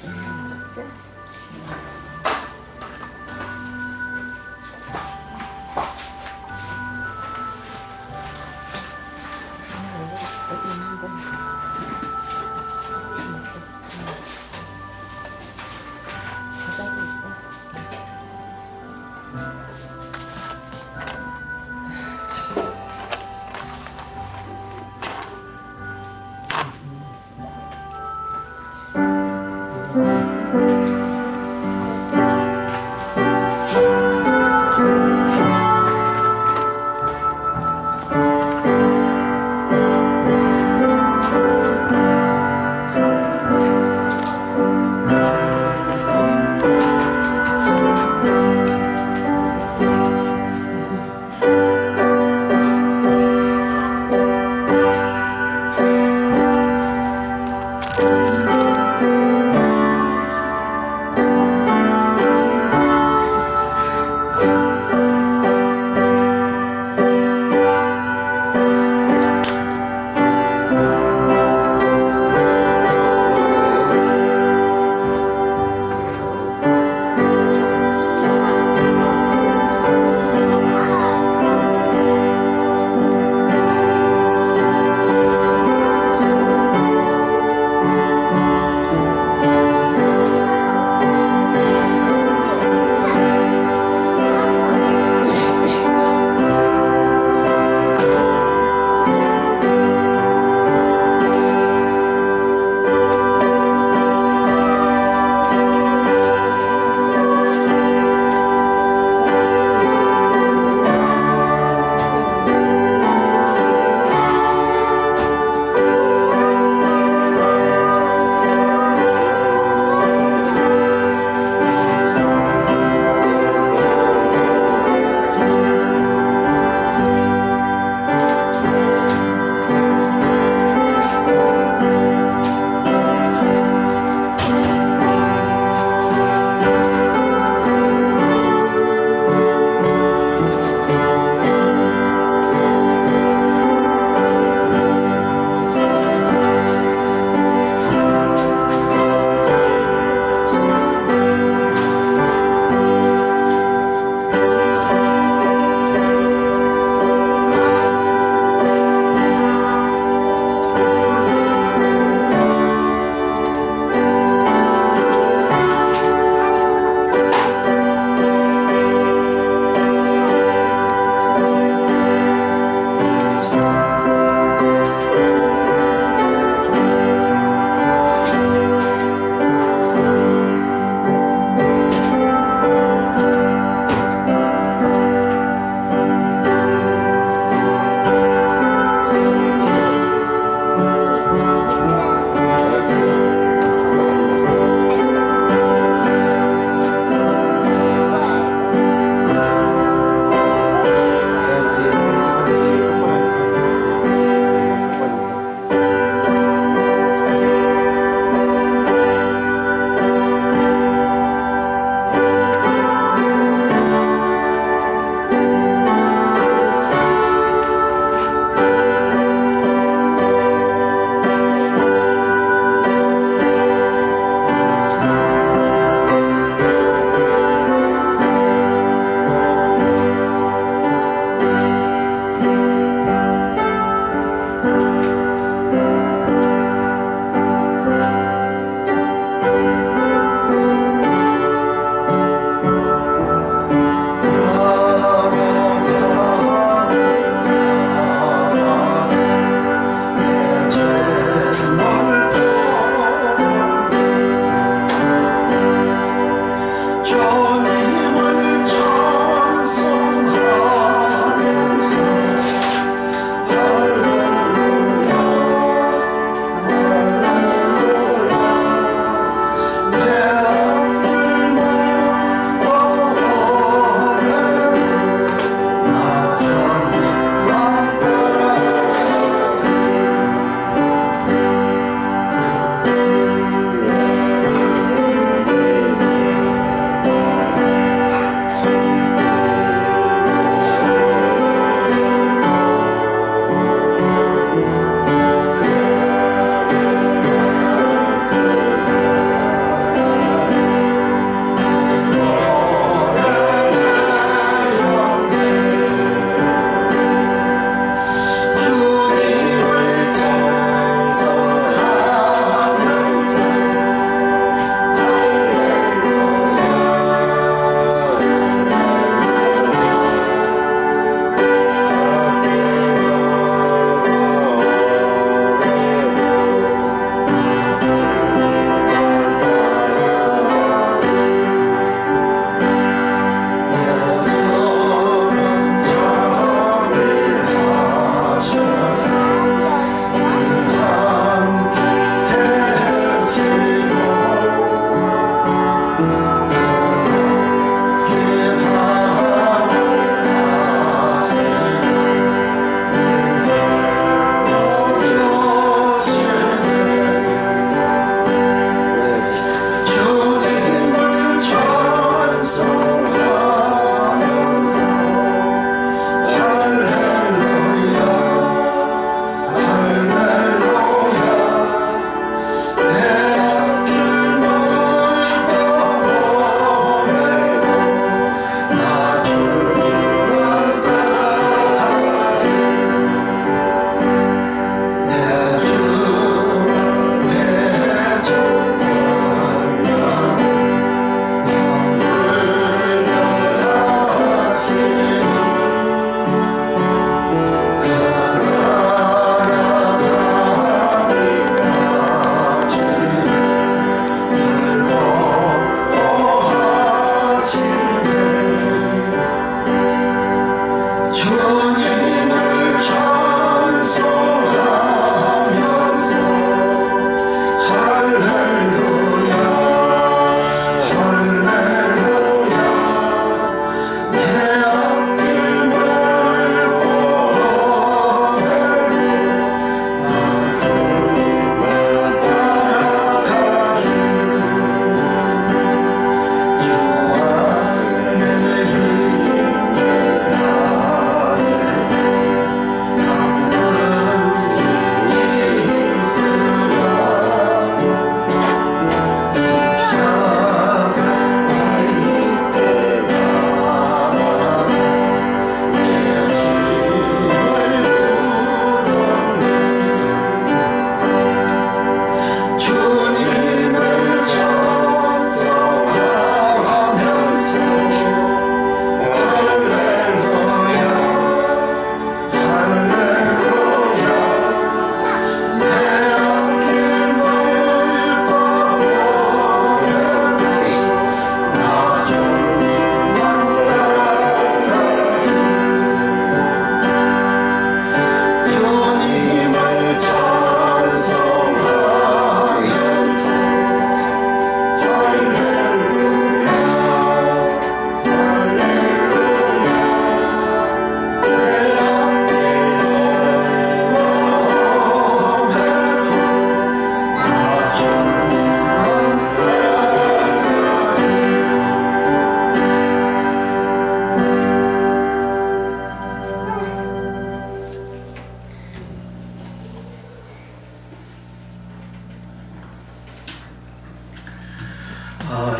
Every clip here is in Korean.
알았지?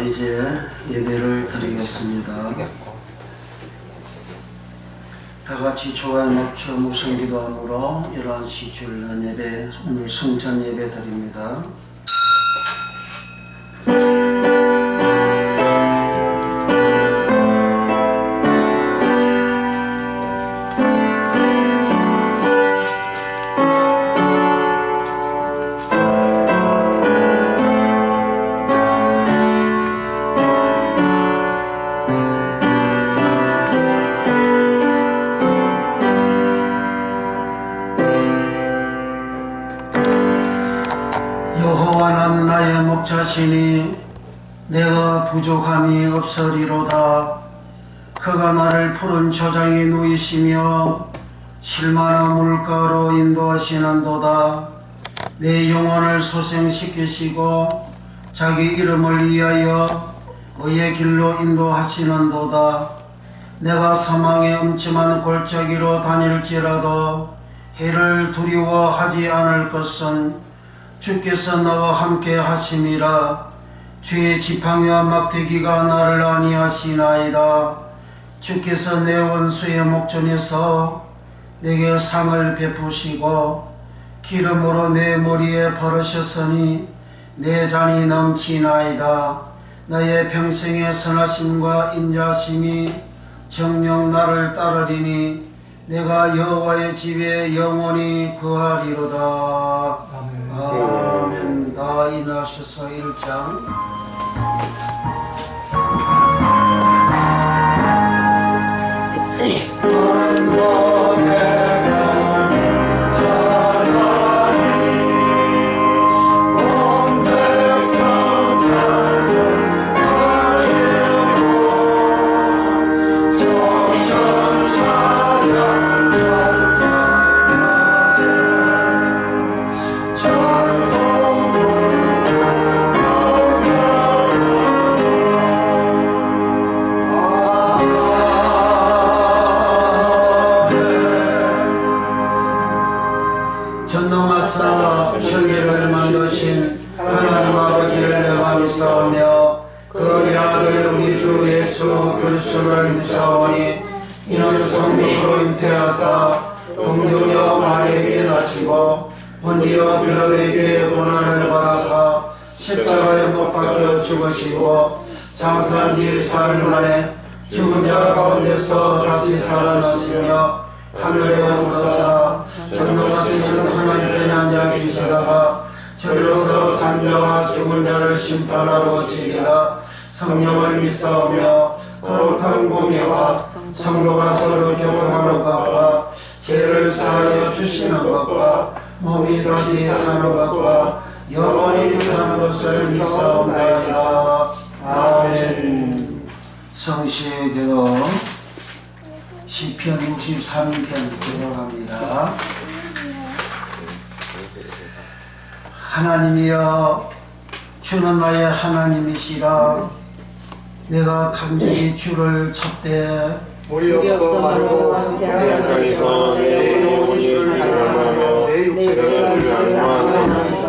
이제 예배를 드리겠습니다. 다같이 주와 높여 무슨 기도함으로 11시 주일날 예배, 오늘 성찬 예배 드립니다. 여호와는 나의 목자시니 내가 부족함이 없으리로다. 그가 나를 푸른 저장에 누이시며 실만한 물가로 인도하시는도다. 내 영혼을 소생시키시고 자기 이름을 위하여 의의 길로 인도하시는도다. 내가 사망의 음침한 골짜기로 다닐지라도 해를 두려워하지 않을 것은 주께서 나와 함께 하심이라. 주의 지팡이와 막대기가 나를 안위하시나이다. 주께서 내 원수의 목전에서 내게 상을 베푸시고 기름으로 내 머리에 바르셨으니 내 잔이 넘치나이다. 나의 평생의 선하심과 인자심이 정녕 나를 따르리니 내가 여호와의 집에 영원히 거하리로다. 아멘. 다 일어나셔서 1장. 전능하사 천지를 만드신 하나님 아버지를 내가 믿사오며 그의 아들 우리 주 예수 그리스도를 믿사오니 이는 성령으로 잉태하사 동정녀 마리아에게 낳으시고 본디오 빌라도에게 고난을 받아사 십자가에 못 박혀 죽으시고 장사한 지 사흘 만에 죽은 자 가운데서 다시 살아나시며 하늘에 오르사 전능하신 하나님께 앉아 계시다가 저리로서 산자와 죽은 자를 심판하러 오시리라. 성령을 믿사오며 거룩한 공예와 성도가 서로 교통하는 것과 죄를 사하여 주시는 것과 몸이 다시 사는 것과 영원히 사는 것을 믿사옵나이다. 아멘. 성시의 기도 시편 63편 들어갑니다. 하나님이여 주는 나의 하나님이시라. 내가 간절히 주를 찾되 우리 없어 말고 함께 하나님께서 내 영혼을 사랑하며 내 육체를 사랑하나이다.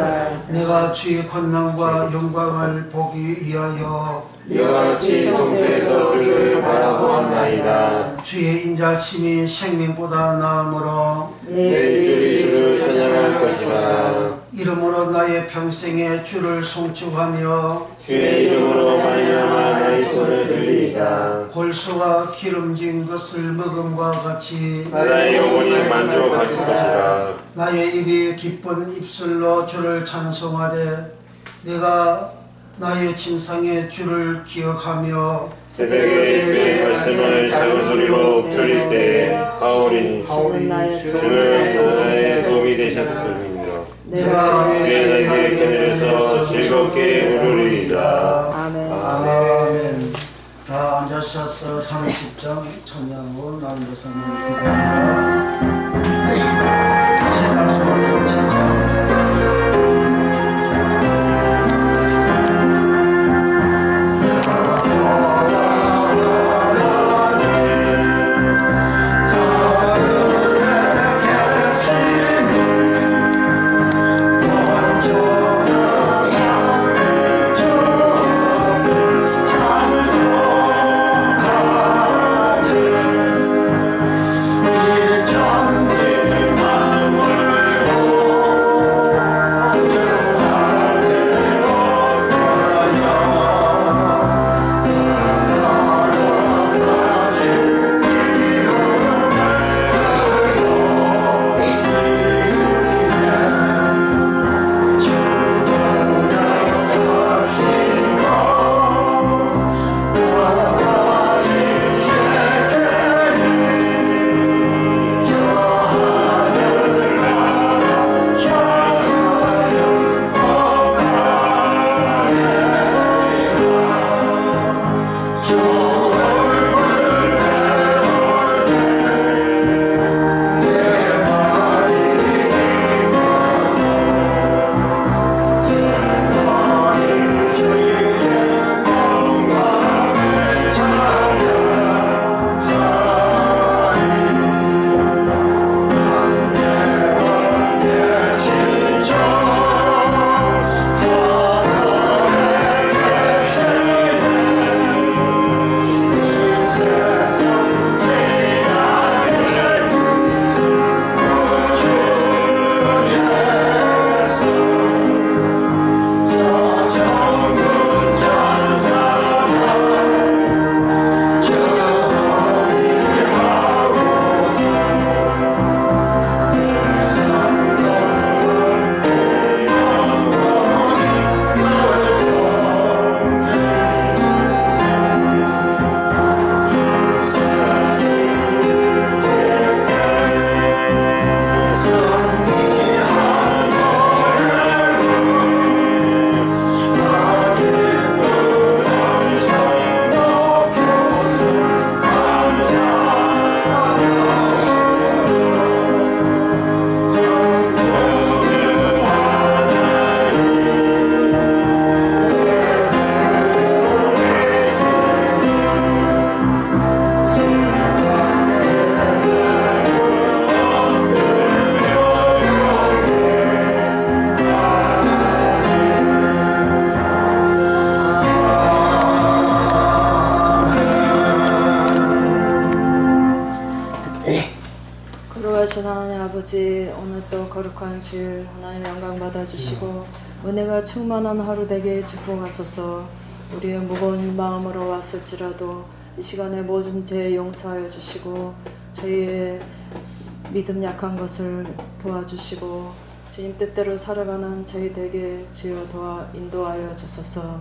내가 주의 권능과 영광을 보기 위하여 이와 같이 성소에서 주를 바라보았나이다. 주의 인자심이 생명보다 나으므로 내 입술이 주를 찬양할 것이다. 이름으로 나의 평생에 주를 송축하며 주의 이름으로 말미암아 나의 손을 들리이다. 골수와 기름진 것을 먹음과 같이 나의 영혼이 만족할 것이다. 나의 입이 기쁜 입술로 주를 찬송하되 내가 나의 침상에 주를 기억하며 새벽에 주의 말씀을 작은 소리로 들릴 때에 하오리니 주는 나의 도움이 되셨습니다. 내가 주의 날개 그늘에서 즐겁게 부르리이다. 아멘. 다 앉으셔서 30장 찬양으로 나누어서는 기도합니다. 제단소 30장. 거룩한 주일 하나님 영광 받아주시고 은혜가 충만한 하루 되게 축복하소서. 우리의 무거운 마음으로 왔을지라도 이 시간에 모든 죄 용서하여 주시고 저희의 믿음 약한 것을 도와주시고 주님 뜻대로 살아가는 저희 되게 주여 도와 인도하여 주소서.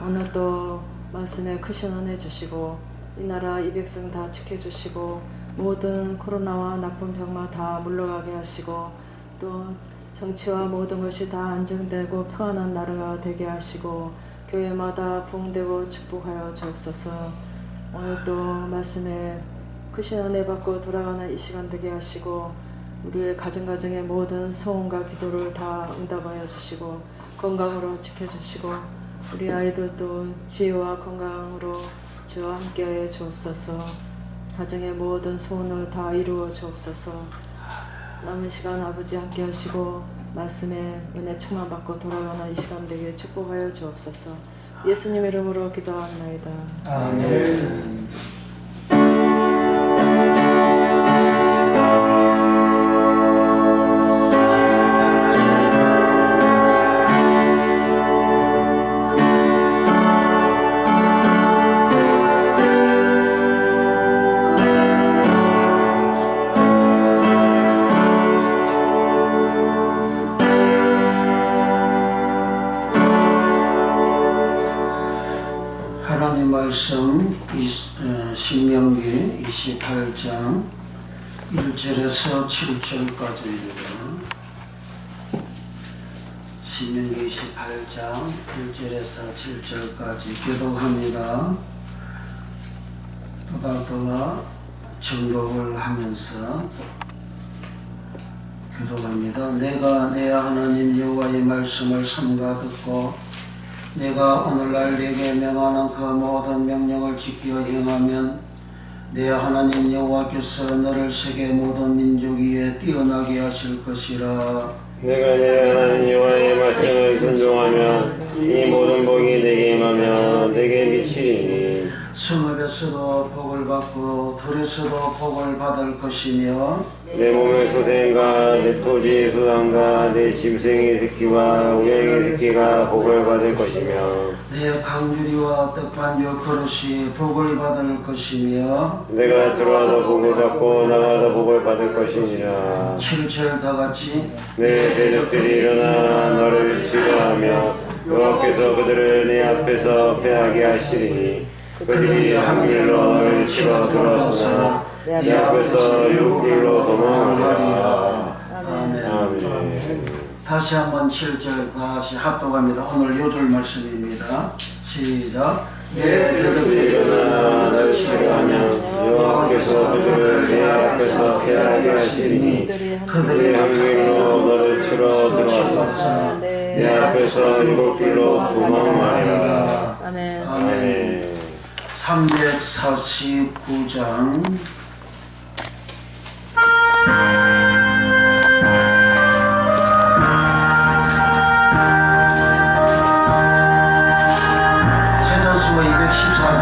오늘 또 말씀에 크신 은혜 주시고 이 나라 이 백성 다 지켜주시고 모든 코로나와 나쁜 병마 다 물러가게 하시고 또 정치와 모든 것이 다 안정되고 평안한 나라가 되게 하시고 교회마다 부흥되고 축복하여 주옵소서. 오늘 또 말씀에 크신 은혜 받고 돌아가는 이 시간 되게 하시고 우리의 가정의 모든 소원과 기도를 다 응답하여 주시고 건강으로 지켜주시고 우리 아이들도 지혜와 건강으로 주와 함께하여 주옵소서. 가정의 모든 소원을 다 이루어 주옵소서. 남은 시간 아버지 함께 하시고 말씀에 은혜 충만 받고 돌아가는 이 시간 되게 축복하여 주옵소서. 예수님 이름으로 기도합나이다. 아멘. 하나님 말씀 신명기 28장 1절에서 7절까지입니다. 신명기 28장 1절에서 7절까지 기도합니다. 또다또다 정독을 하면서 기도합니다. 내가 내 하나님 여호와의 말씀을 삼가 듣고 내가 오늘날 네게 명하는 그 모든 명령을 지켜 행하면 내 하나님 여호와께서 너를 세계 모든 민족 위에 뛰어나게 하실 것이라. 내가 내 하나님 여호와의 말씀을 순종하면 이 모든 복이 내게 임하며 내게 미치리니 성읍에서도 복을 받고 들에서도 복을 받을 것이며 내 몸의 소생과 내 토지의 수산과 내 짐승의 새끼와 우양의 새끼가 복을 받을 것이며 내 강주리와 떡반죽 그릇이 복을 받을 것이며 내가 들어와도 복을 받고 나가도 복을 받을 것이니라. 7절 다같이 내 대적들이 일어나 너를 치료하며 여호와께서 그들을 내 앞에서 패하게 하시리니 그들이 한 길로 너를 치러 들어서서 내 앞에서 일곱길로 도망하리라. 아멘. 아멘. 다시 한번 7절 다시 합독합니다. 오늘 요절 말씀입니다. 시작. 내 대적들이 일어나 너를 치료하며 여호와께서 그들을 내 앞에서 패하게 하시리니 그들이 한 길로 너를 치러 들어와서 내 앞에서 일곱길로 도망하리라. 아멘. 아멘. 349장 세전수가 214장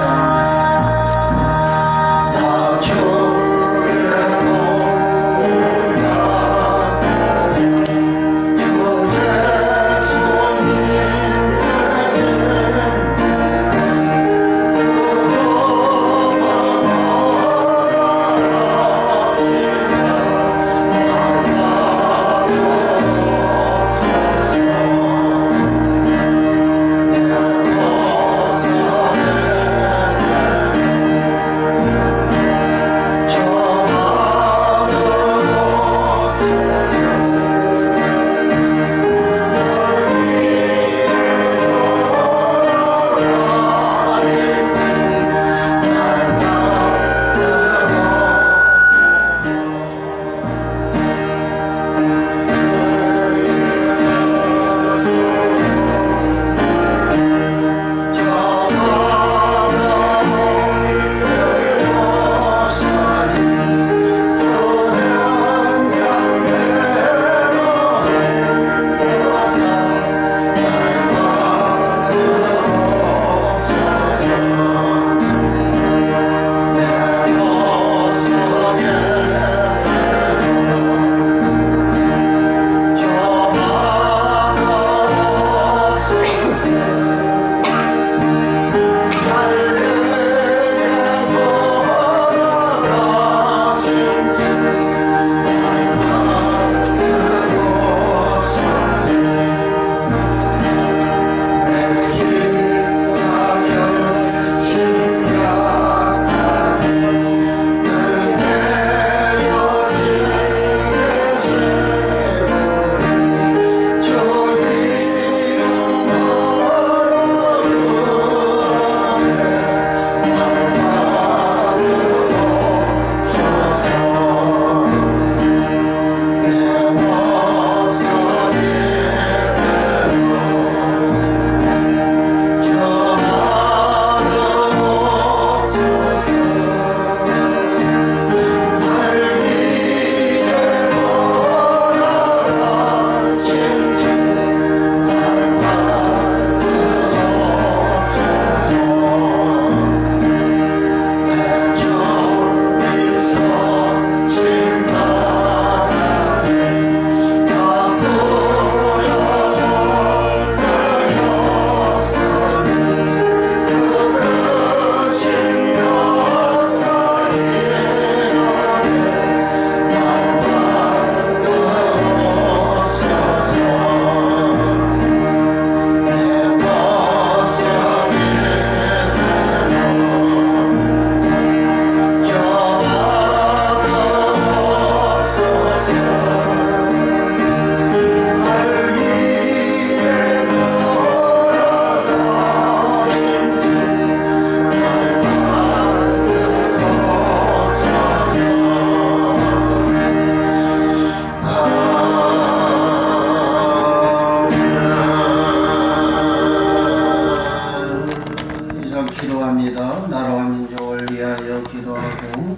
기도합니다. 나라와 민족을 위하여 기도하고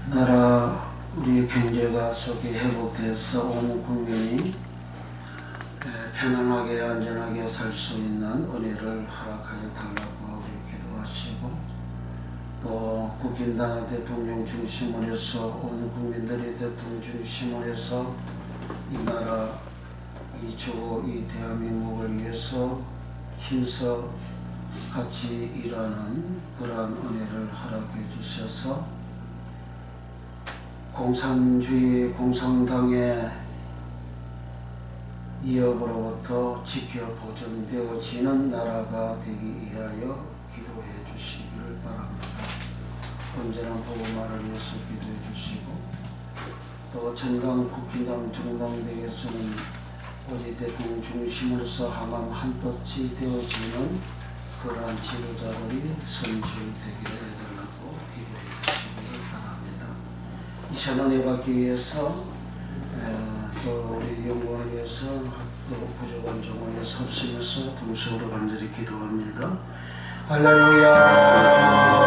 나라 우리 경제가 속히 회복돼서 온 국민이 편안하게 안전하게 살 수 있는 은혜를 허락하여 달라고 우리 기도하시고 또 국민당의 대통령 중심으로 해서 온 국민들의 대통령 중심으로 해서 이 나라 이 주고 이 대한민국을 위해서 힘써 같이 일하는 그러한 은혜를 허락해 주셔서 공산주의 공산당의 위협으로부터 지켜 보존되어지는 나라가 되기 위하여 기도해 주시기를 바랍니다. 언제나 복음화를 위해서 기도해 주시고 또 전강 국민당 정당대에서는 오직 대통령 중심으로서 하나님 한뜻이 되어지는 그러한 지도자들이 선출되게 해달라고 기도해 주시기를 바랍니다. 이 시간을 받기 위해서 또 우리 연구원을 위해서 또 부족한 종을 위해서 합심해서 동시으로 간절히 기도합니다. 할렐루야.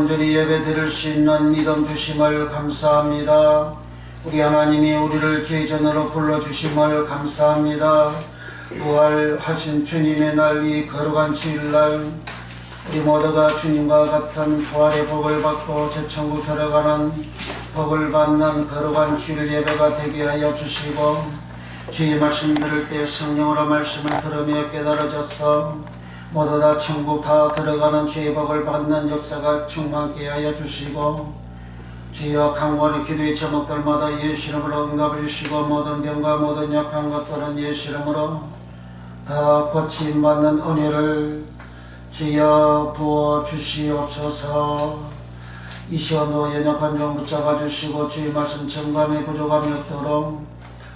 온전히 예배 드릴 수 있는 믿음 주심을 감사합니다. 우리 하나님이 우리를 죄전으로 불러주심을 감사합니다. 부활하신 주님의 날, 이 거룩한 주일날 우리 모두가 주님과 같은 부활의 복을 받고 제천국 들어가는 복을 받는 거룩한 주일 예배가 되게 하여 주시고, 주의 말씀 들을 때 성령으로 말씀을 들으며 깨달아져서 모두 다 천국 다 들어가는 주의 복을 받는 역사가 충만케 하여 주시고, 주여 강건의 기도의 제목들마다 예수 이름으로 응답을 주시고, 모든 병과 모든 약한 것들은 예수 이름으로 다 고침받는 은혜를 주여 부어 주시옵소서. 이 시간도 연약한 종 붙잡아 주시고 주의 말씀 정감에 부족함이 없도록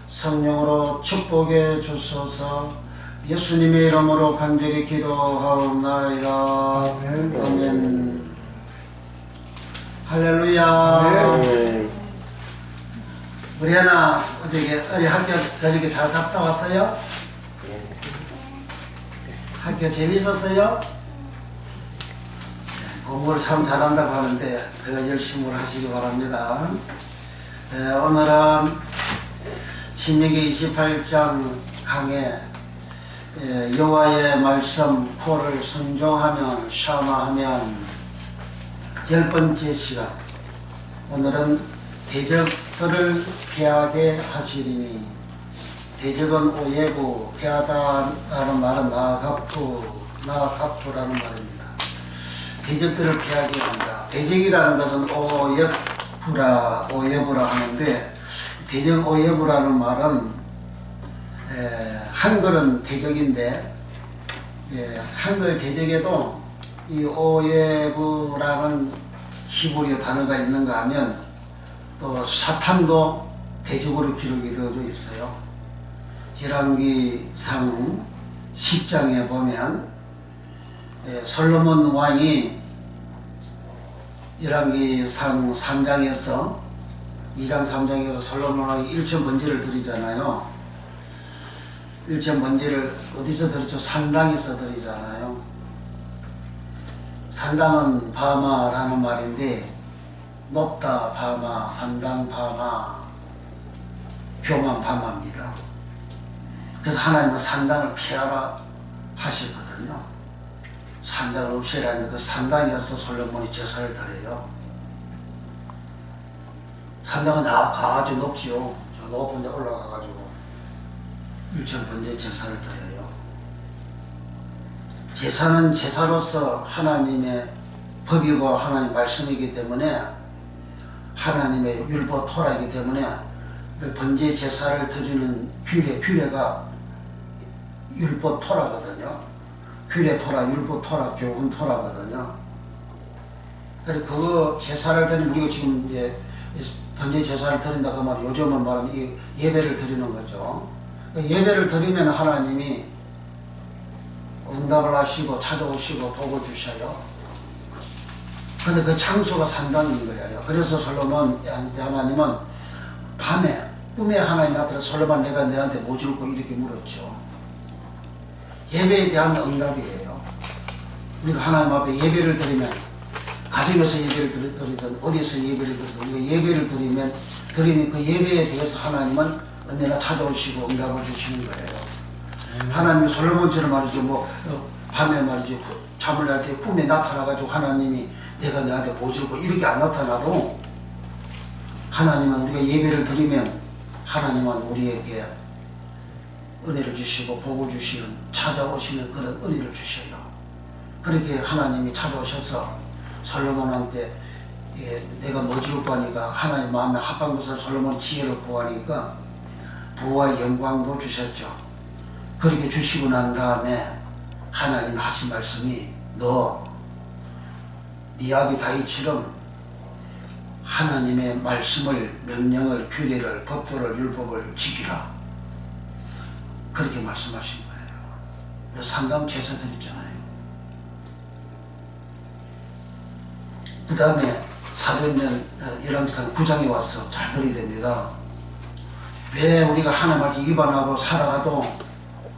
성령으로 축복해 주소서. 예수님의 이름으로 간절히 기도하옵나이다. 아멘. 할렐루야. 아멘. 우리 하나 어디 학교 저녁에 잘 갔다 왔어요? 학교 재밌었어요? 공부를 참 잘한다고 하는데 그거 열심히 하시기 바랍니다. 오늘은 신명기 28장 강해 여호와의 말씀 코를 순종하면 샤마하면 10번째 시간. 오늘은 대적들을 피하게 하시리니, 대적은 오예부, 피하다라는 말은 나아가프라는 말입니다. 대적들을 피하게 한다. 대적이라는 것은 오예부라 하는데, 대적 오예부라는 말은 한글은 대적인데, 한글 대적에도 이 오예부라는 히브리어 단어가 있는가 하면 또 사탄도 대적으로 기록이 되어져 있어요. 열왕기상 10장에 보면 솔로몬 왕이 열왕기상 3장에서 2장 3장에서 솔로몬 왕이 일천번제를 드리잖아요. 일천번제를 어디서 드렸죠? 산당에서 드리잖아요. 산당은 바마라는 말인데, 높다 바마, 산당 바마, 교만 바마입니다. 그래서 하나님은 산당을 피하라 하셨거든요. 산당을 없애라는데 그 산당에서 솔로몬이 제사를 드려요. 산당은 아주 높지요. 저 높은 데 올라가가지고 일천번제 제사를 드려요. 제사는 제사로서 하나님의 법이고 하나님의 말씀이기 때문에, 하나님의 율법 토라이기 때문에 번제 제사를 드리는 규례가 율법 토라거든요. 규례 토라, 율법 토라, 교훈 토라거든요. 그리고 그거 제사를 드리면, 우리가 지금 이제 번제 제사를 드린다고 하면 요즘은 말하면 이 예배를 드리는 거죠. 예배를 드리면 하나님이 응답을 하시고 찾아오시고 복을 주셔요. 근데 그 장소가 산당인 거예요. 그래서 솔로몬한테 하나님은 밤에 꿈에 하나님 나타나서 솔로몬 내가 너한테 뭐 줄고 이렇게 물었죠. 예배에 대한 응답이에요. 우리가 하나님 앞에 예배를 드리면, 가정에서 예배를 드리든 어디서 예배를 드리든 우리가 예배를 드리니 그 예배에 대해서 하나님은 언제나 찾아오시고 응답을 주시는 거예요. 하나님이 솔로몬처럼 말이죠, 밤에 말이죠, 잠을 잘 때 꿈에 나타나가지고 하나님이 내가 너한테 보여주고 이렇게 안 나타나도, 하나님은 우리가 예배를 드리면 하나님은 우리에게 은혜를 주시고 복을 주시는, 찾아오시는 그런 은혜를 주셔요. 그렇게 하나님이 찾아오셔서 솔로몬한테 내가 뭐 줄 거니까, 하나님 마음에 합한 것을 솔로몬이 지혜를 구하니까 부와 영광도 주셨죠. 그렇게 주시고 난 다음에 하나님 하신 말씀이, 너 네 아비 다윗처럼 하나님의 말씀을, 명령을, 규례를, 법도를, 율법을 지키라. 그렇게 말씀하신 거예요. 산당 제사 드렸잖아요. 그 다음에 사도행전 열왕기상 9장에 와서 잘 들어야 됩니다. 왜 우리가 하나님 앞에 위반하고 살아가도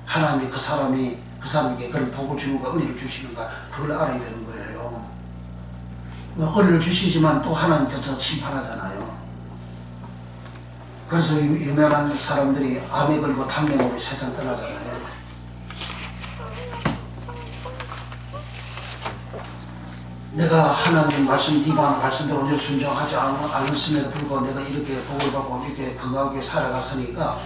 하나님이 그 사람에게 그런 복을 주는가, 은혜를 주시는가, 그걸 알아야 되는 거예요. 은혜를 주시지만 또 하나님께서 심판하잖아요. 그래서 유명한 사람들이 암에 걸고 단명으로 세상 떠나잖아요. 내가 하나님 말씀, 디반 말씀대로 오늘 순종하지 않았음에도 불구하고 내가 이렇게 복을 받고 이렇게 건강하게 살아갔으니까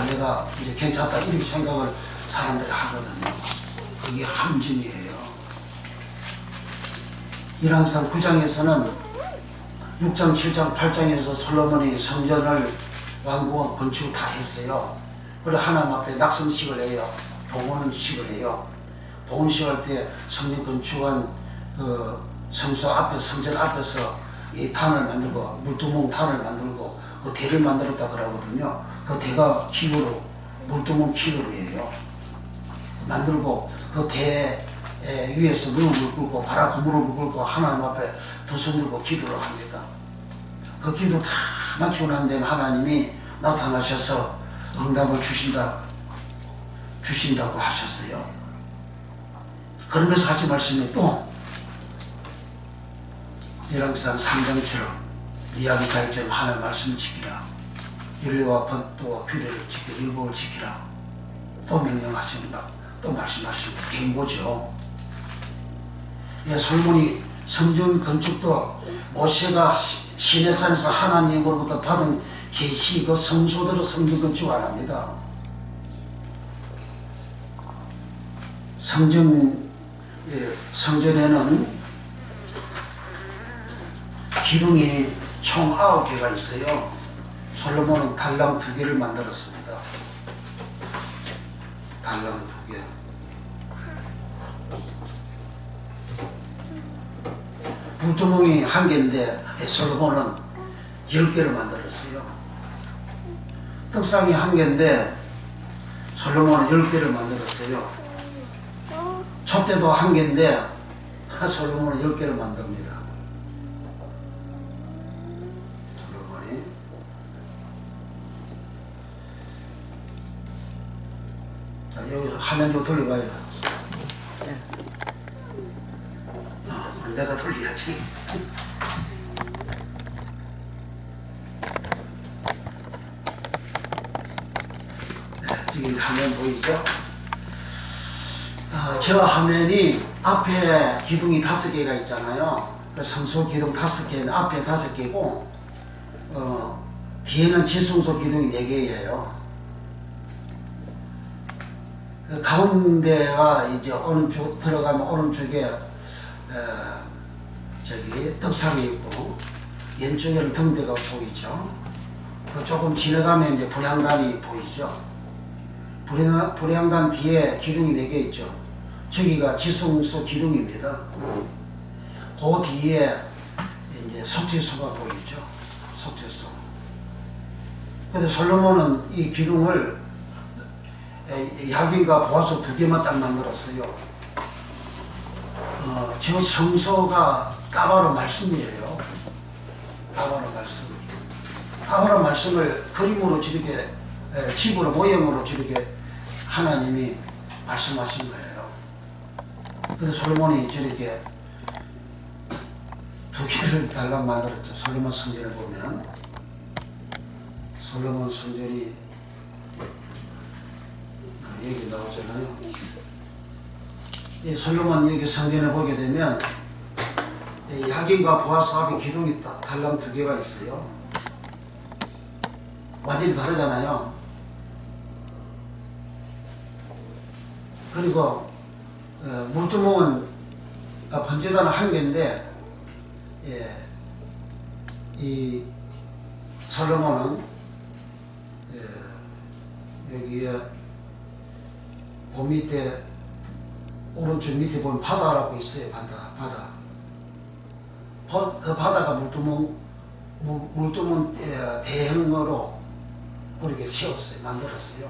내가 이제 괜찮다 이렇게 생각을 사람들이 하거든요. 그게 함정이에요. 일왕상 9장에서는 6장, 7장, 8장에서 솔로몬이 성전을 완공하고 건축을 다 했어요. 그리고 하나님 앞에 낙성식을 해요. 봉헌식을 해요. 봉헌식 할 때 성전 건축한 성소 앞에, 성전 앞에서 이 탄을 만들고 물두멍 탄을 만들고 그 대를 만들었다 그러거든요. 그 대가 기구로 물두멍 기구로예요. 만들고 그 대 위에서 무릎을 꿇고 바라고 무릎을 꿇고 하나님 앞에 두 손 들고 기도를 합니다. 그 기도 다 마치고 난 다음에 하나님이 나타나셔서 응답을 주신다고 하셨어요. 그러면서 하신 말씀이 또 열왕기상 3장처럼 이야기 가이점 하나님 말씀을 지키라. 윤리와 법도와 규례를 지키라. 율법을 지키라. 또 명령하십니다. 또 말씀하십니다. 경고죠. 예, 솔몬이 성전 건축도 모세가 시내산에서 하나님으로부터 받은 계시 그 성소대로 성전 건축 안 합니다. 성전에는 기둥이 총 9개가 있어요. 솔로몬은 달랑 2개를 만들었습니다. 달랑 2개. 불두멍이 1개인데 솔로몬은 10개를 만들었어요. 떡상이 1개인데 솔로몬은 10개를 만들었어요. 촛대도 1개인데 솔로몬은 10개를 만듭니다. 솔로몬이. 자, 여기서 화면 좀 돌려봐요. 내가 돌려야지. 지금 화면 보이죠? 저 화면이 앞에 기둥이 5개가 있잖아요. 성소 기둥 5개는 앞에 5개고 뒤에는 지성소 기둥이 4개예요. 가운데가 이제 오른쪽 들어가면 오른쪽에 저기 떡상이 있고 왼쪽에는 등대가 보이죠. 조금 지나가면 이제 불향단이 보이죠. 불향단 뒤에 기둥이 4개 있죠. 저기가 지성소 기둥입니다. 그 뒤에 이제 속죄소가 보이죠. 속죄소. 근데 솔로몬은 이 기둥을 야긴과 보아서 2개만 딱 만들었어요. 저 성소가 따바로 말씀이에요. 따바로 말씀. 따바로 말씀을 그림으로 저렇게 집으로 모형으로 저렇게 하나님이 말씀하신 거예요. 그래서 솔로몬이 저렇게 2개를 달랑 만들었죠. 솔로몬 성전을 보면 솔로몬 성전이 여기 나오잖아요. 이 솔로몬 여기 성전에 보게 되면 야긴과 보아스 앞에 기둥이 달랑 2개가 있어요. 완전히 다르잖아요. 그리고 물두멍은 번제단은 1개인데 이 솔로몬은 여기에 그 밑에 오른쪽 밑에 보면 바다라고 있어요. 바다. 그 바다가 물두멍 대형으로 그렇게 세웠어요. 만들었어요.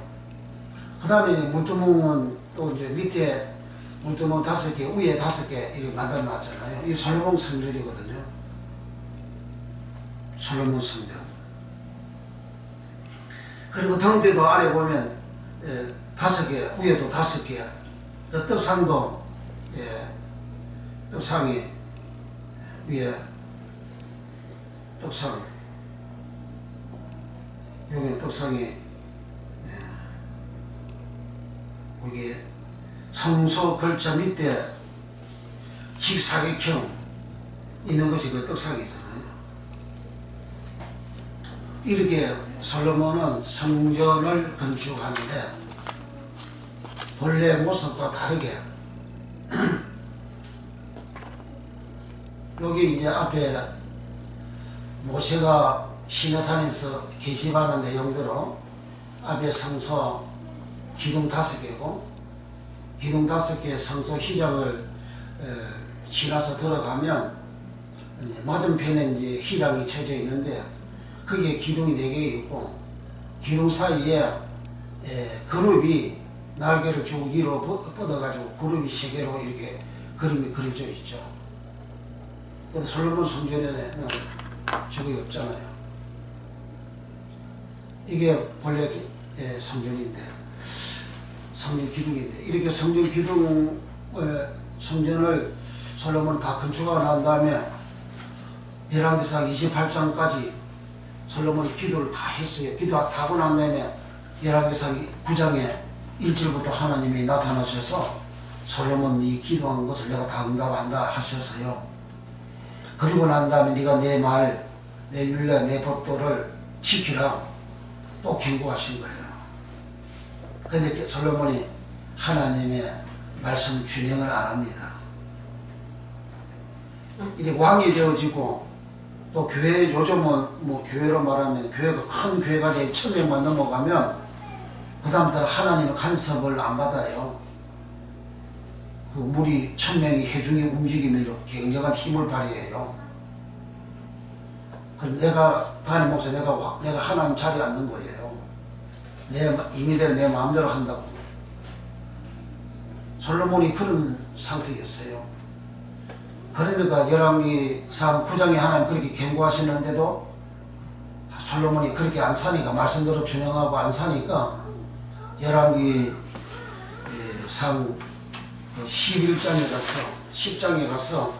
그 다음에 물두멍은 또 이제 밑에 물두멍 5개, 위에 5개 이렇게 만들어 놨잖아요. 이 솔로몬 성전이거든요. 솔로몬 성전. 그리고 등대도 아래 보면 5개, 위에도 5개. 떡상도 떡상이 위에 떡상, 여기 떡상이 여기 성소 걸자 밑에 직사각형 있는 것이 그 떡상이잖아요. 이렇게 솔로몬은 성전을 건축하는데 본래 모습과 다르게 여기 이제 앞에 모세가 시내산에서 계시받은 내용대로 앞에 성소 기둥 5개고 기둥 5개 성소 휘장을 지나서 들어가면 맞은편에 이제 휘장이 쳐져 있는데 거기에 기둥이 4개 있고 기둥 사이에 그룹이 날개를 쭉 위로 뻗어가지고 그룹이 3개로 이렇게 그림이 그려져 있죠. 근데 솔로몬 성전에는 저게 없잖아요. 이게 본래 성전인데, 성전 기둥인데, 이렇게 성전 기둥, 성전을 솔로몬은 다 건축하고 난 다음에 열왕기상 28장까지 솔로몬이 기도를 다 했어요. 기도 다 하고 난 다음에 열왕기상 9장에 1절부터 하나님이 나타나셔서 솔로몬 이 기도한 것을 내가 다 응답한다 하셔서요. 그리고 난 다음에 네가 내 말, 내 율례, 내 법도를 지키라 또 경고하신 거예요. 근데 솔로몬이 하나님의 말씀 준행을 안 합니다. 이렇게 왕이 되어지고 또 교회, 요즘은 뭐 교회로 말하면 교회가 큰 교회가 돼 1000명만 넘어가면 그 다음부터는 하나님의 간섭을 안 받아요. 그 무리 1000명이 회중의 움직이면 굉장한 힘을 발휘해요. 내가 담임 목사 내가 하나님 자리에 앉는 거예요. 내 임의대로 내 마음대로 한다고. 솔로몬이 그런 상태였어요. 그러니까 열왕기상 9장에 하나님 그렇게 경고하시는데도 솔로몬이 그렇게 안 사니까 말씀대로 준행하고 안 사니까 열왕기상 11장에 가서 10장에 가서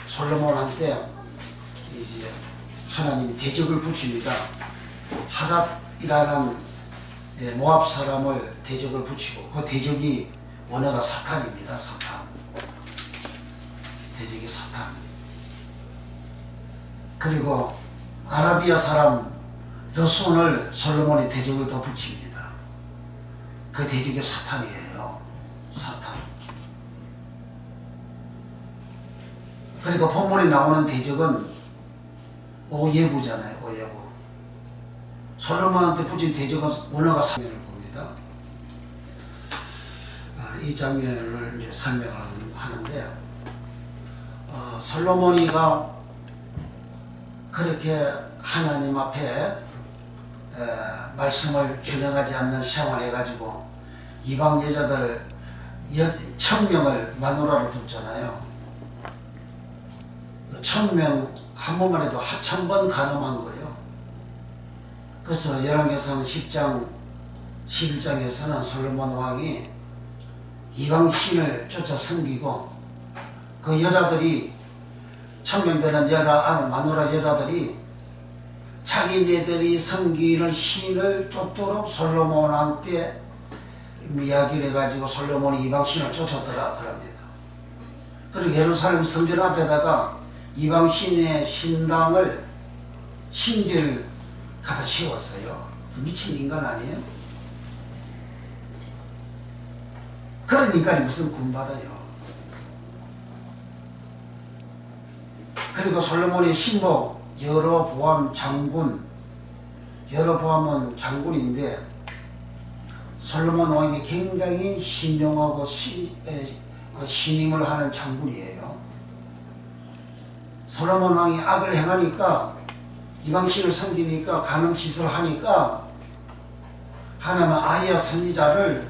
솔로몬한테 이제 하나님이 대적을 붙입니다. 하닷이라는 모압 사람을 대적을 붙이고 그 대적이 원어가 사탄입니다. 사탄. 대적이 사탄. 그리고 아라비아 사람 르손을 솔로몬이 대적을 또 붙입니다. 그 대적이 사탄이에요. 사탄. 그리고 본문에 나오는 대적은 오예부잖아요. 오예부. 솔로몬한테 붙인 대적은 원어가 장면을 봅니다. 이 장면을 이제 설명하는데 솔로몬이가 그렇게 하나님 앞에 말씀을 준행하지 않는 생활을 해가지고 이방 여자들 1000명을 마누라로 뒀잖아요. 1000명 한 번만 해도 1000번 간음한 거예요. 그래서 열왕기상 10장 11장에서는 솔로몬 왕이 이방 신을 쫓아 섬기고 그 여자들이 1000명 되는 마누라 여자들이 자기네들이 섬기는 신을 쫓도록 솔로몬한테 이야기를 해가지고 솔로몬이 이방 신을 쫓았더라 그럽니다. 그리고 예루살렘 성전 앞에다가 이방 신의 신당을 신지를 갖다 세웠어요. 미친 인간 아니에요? 그런 인간이 무슨 구원받아요. 그리고 솔로몬의 신복 여로보암 장군, 여로보암은 장군인데 솔로몬 왕이 굉장히 신용하고 신임을 하는 장군이에요. 솔로몬 왕이 악을 행하니까 이방신을 섬기니까 간음짓을 하니까 하나님은 아히야 선지자를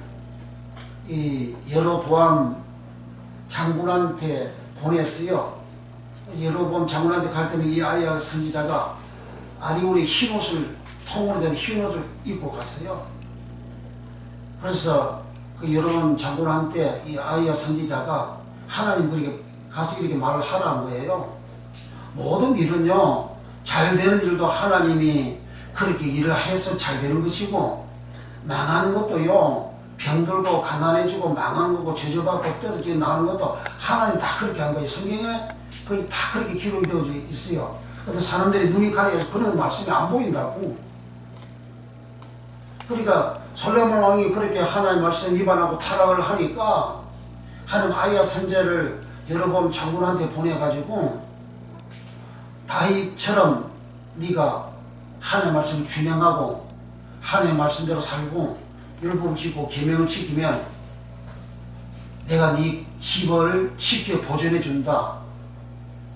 이 여로보암 장군한테 보냈어요. 여로보암 장군한테 갈 때는 이 아히야 선지자가 아리울의 흰옷을 통으로 된 흰옷을 입고 갔어요. 그래서 그 여로보암 장군한테 이 아히야 선지자가 하나님 그렇게 가서 이렇게 말을 하라는 거예요. 모든 일은요 잘 되는 일도 하나님이 그렇게 일을 해서 잘 되는 것이고, 망하는 것도요, 병들고 가난해지고 망하는 거고 저주받고 떨어져 나가는 것도 하나님 다 그렇게 한 거예요. 성경에 거의 다 그렇게 기록이 되어져 있어요. 근데 사람들이 눈이 가려서 그런 말씀이 안 보인다고. 그러니까 솔로몬 왕이 그렇게 하나님 말씀 위반하고 타락을 하니까 하나님 아이야 선제를 여러분 장군한테 보내가지고, 다윗처럼 네가 하나님 말씀을 준행하고 하나님 말씀대로 살고 율법을 지키고 계명을 지키면 내가 네 집을 지켜 보존해 준다.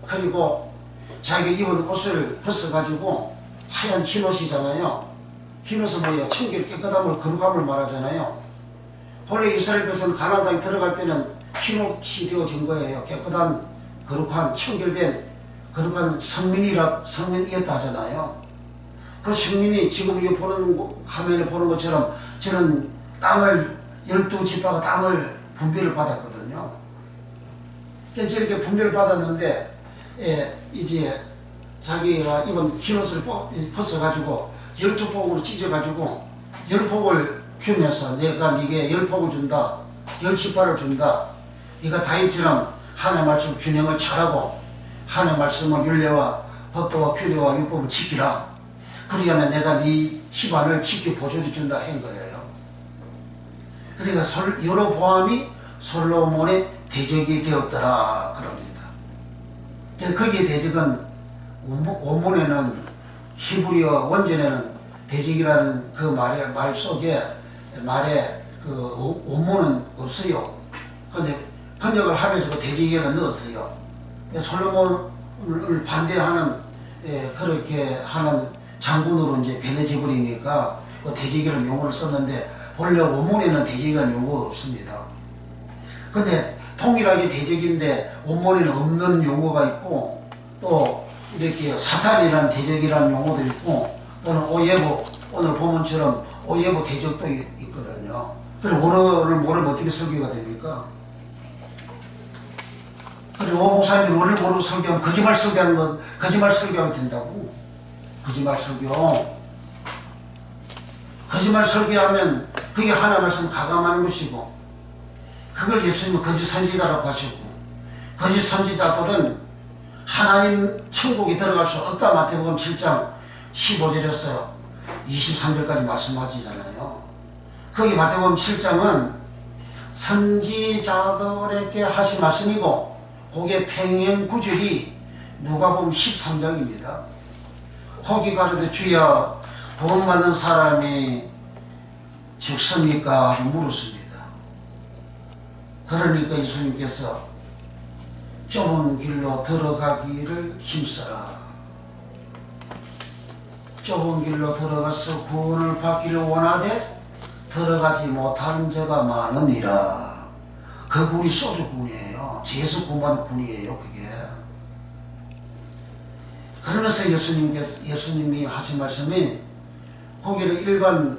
그리고 자기 입은 옷을 벗어가지고 하얀 흰옷이잖아요. 흰옷은 뭐예요? 청결 깨끗함을 거룩함을 말하잖아요. 본래 이스라엘 백성은 가나안 땅에 들어갈 때는 흰옷이 되어진 거예요. 깨끗한 거룩한 청결된 거룩한 성민이었다 하잖아요. 그 성민이 지금 이 화면에 보는 것처럼 저는 땅을 12지파가 땅을 분배를 받았거든요. 그래서 이렇게 분배를 받았는데 이제 자기가 입은 흰옷을 벗어가지고 12폭으로 찢어가지고 10폭을 주면서 내가 네게 10폭을 준다. 10지파를 준다. 네가 다윗처럼 하나님 말씀 균형을 잘하고 하나님 말씀을 율례와 법도와 규례와 율법을 지키라. 그러면 내가 네 집안을 지켜 보존해 준다 한 거예요. 그러니까 여로보암이 솔로몬의 대적이 되었더라 그럽니다. 거기에 대적은 원문에는 히브리어 원전에는 대적이라는 그 말 속에 말에 그 원문은 없어요. 그런데 번역을 하면서 그 대적에는 넣었어요. 솔로몬을 반대하는 그렇게 하는 장군으로 이제 변해져 버리니까 그 대적이라는 용어를 썼는데 본래 원문에는 대적이라는 용어가 없습니다. 근데 통일하게 대적인데 원문에는 없는 용어가 있고, 또 이렇게 사탄이라는 대적이라는 용어도 있고, 또는 오예보, 오늘 본문처럼 오예보 대적도 있거든요. 그리고 원어를 모르면 어떻게 설교가 됩니까? 그리고 오복사님들 원어를 모르고 설교하면 거짓말 설교하는 건 거짓말 설교하게 된다고. 거짓말 설교. 거짓말 설교하면 그게 하나님 말씀 가감하는 것이고, 그걸 예수님은 거짓 선지자라고 하셨고, 거짓 선지자들은 하나님 천국에 들어갈 수 없다. 마태복음 7장 15절에서 23절까지 말씀하시잖아요. 거기 마태복음 7장은 선지자들에게 하신 말씀이고, 거기에 평행구절이 누가복음 13장입니다. 거기 가로되 주여 구원받는 사람이 적습니까? 물었습니다. 그러니까 예수님께서 좁은 길로 들어가기를 힘써라. 좁은 길로 들어가서 구원을 받기를 원하되 들어가지 못하는 자가 많으니라. 그 군이 소주군이에요. 죄에서 구원받은 군이에요. 그게. 그러면서 예수님이 하신 말씀이 거기는 일반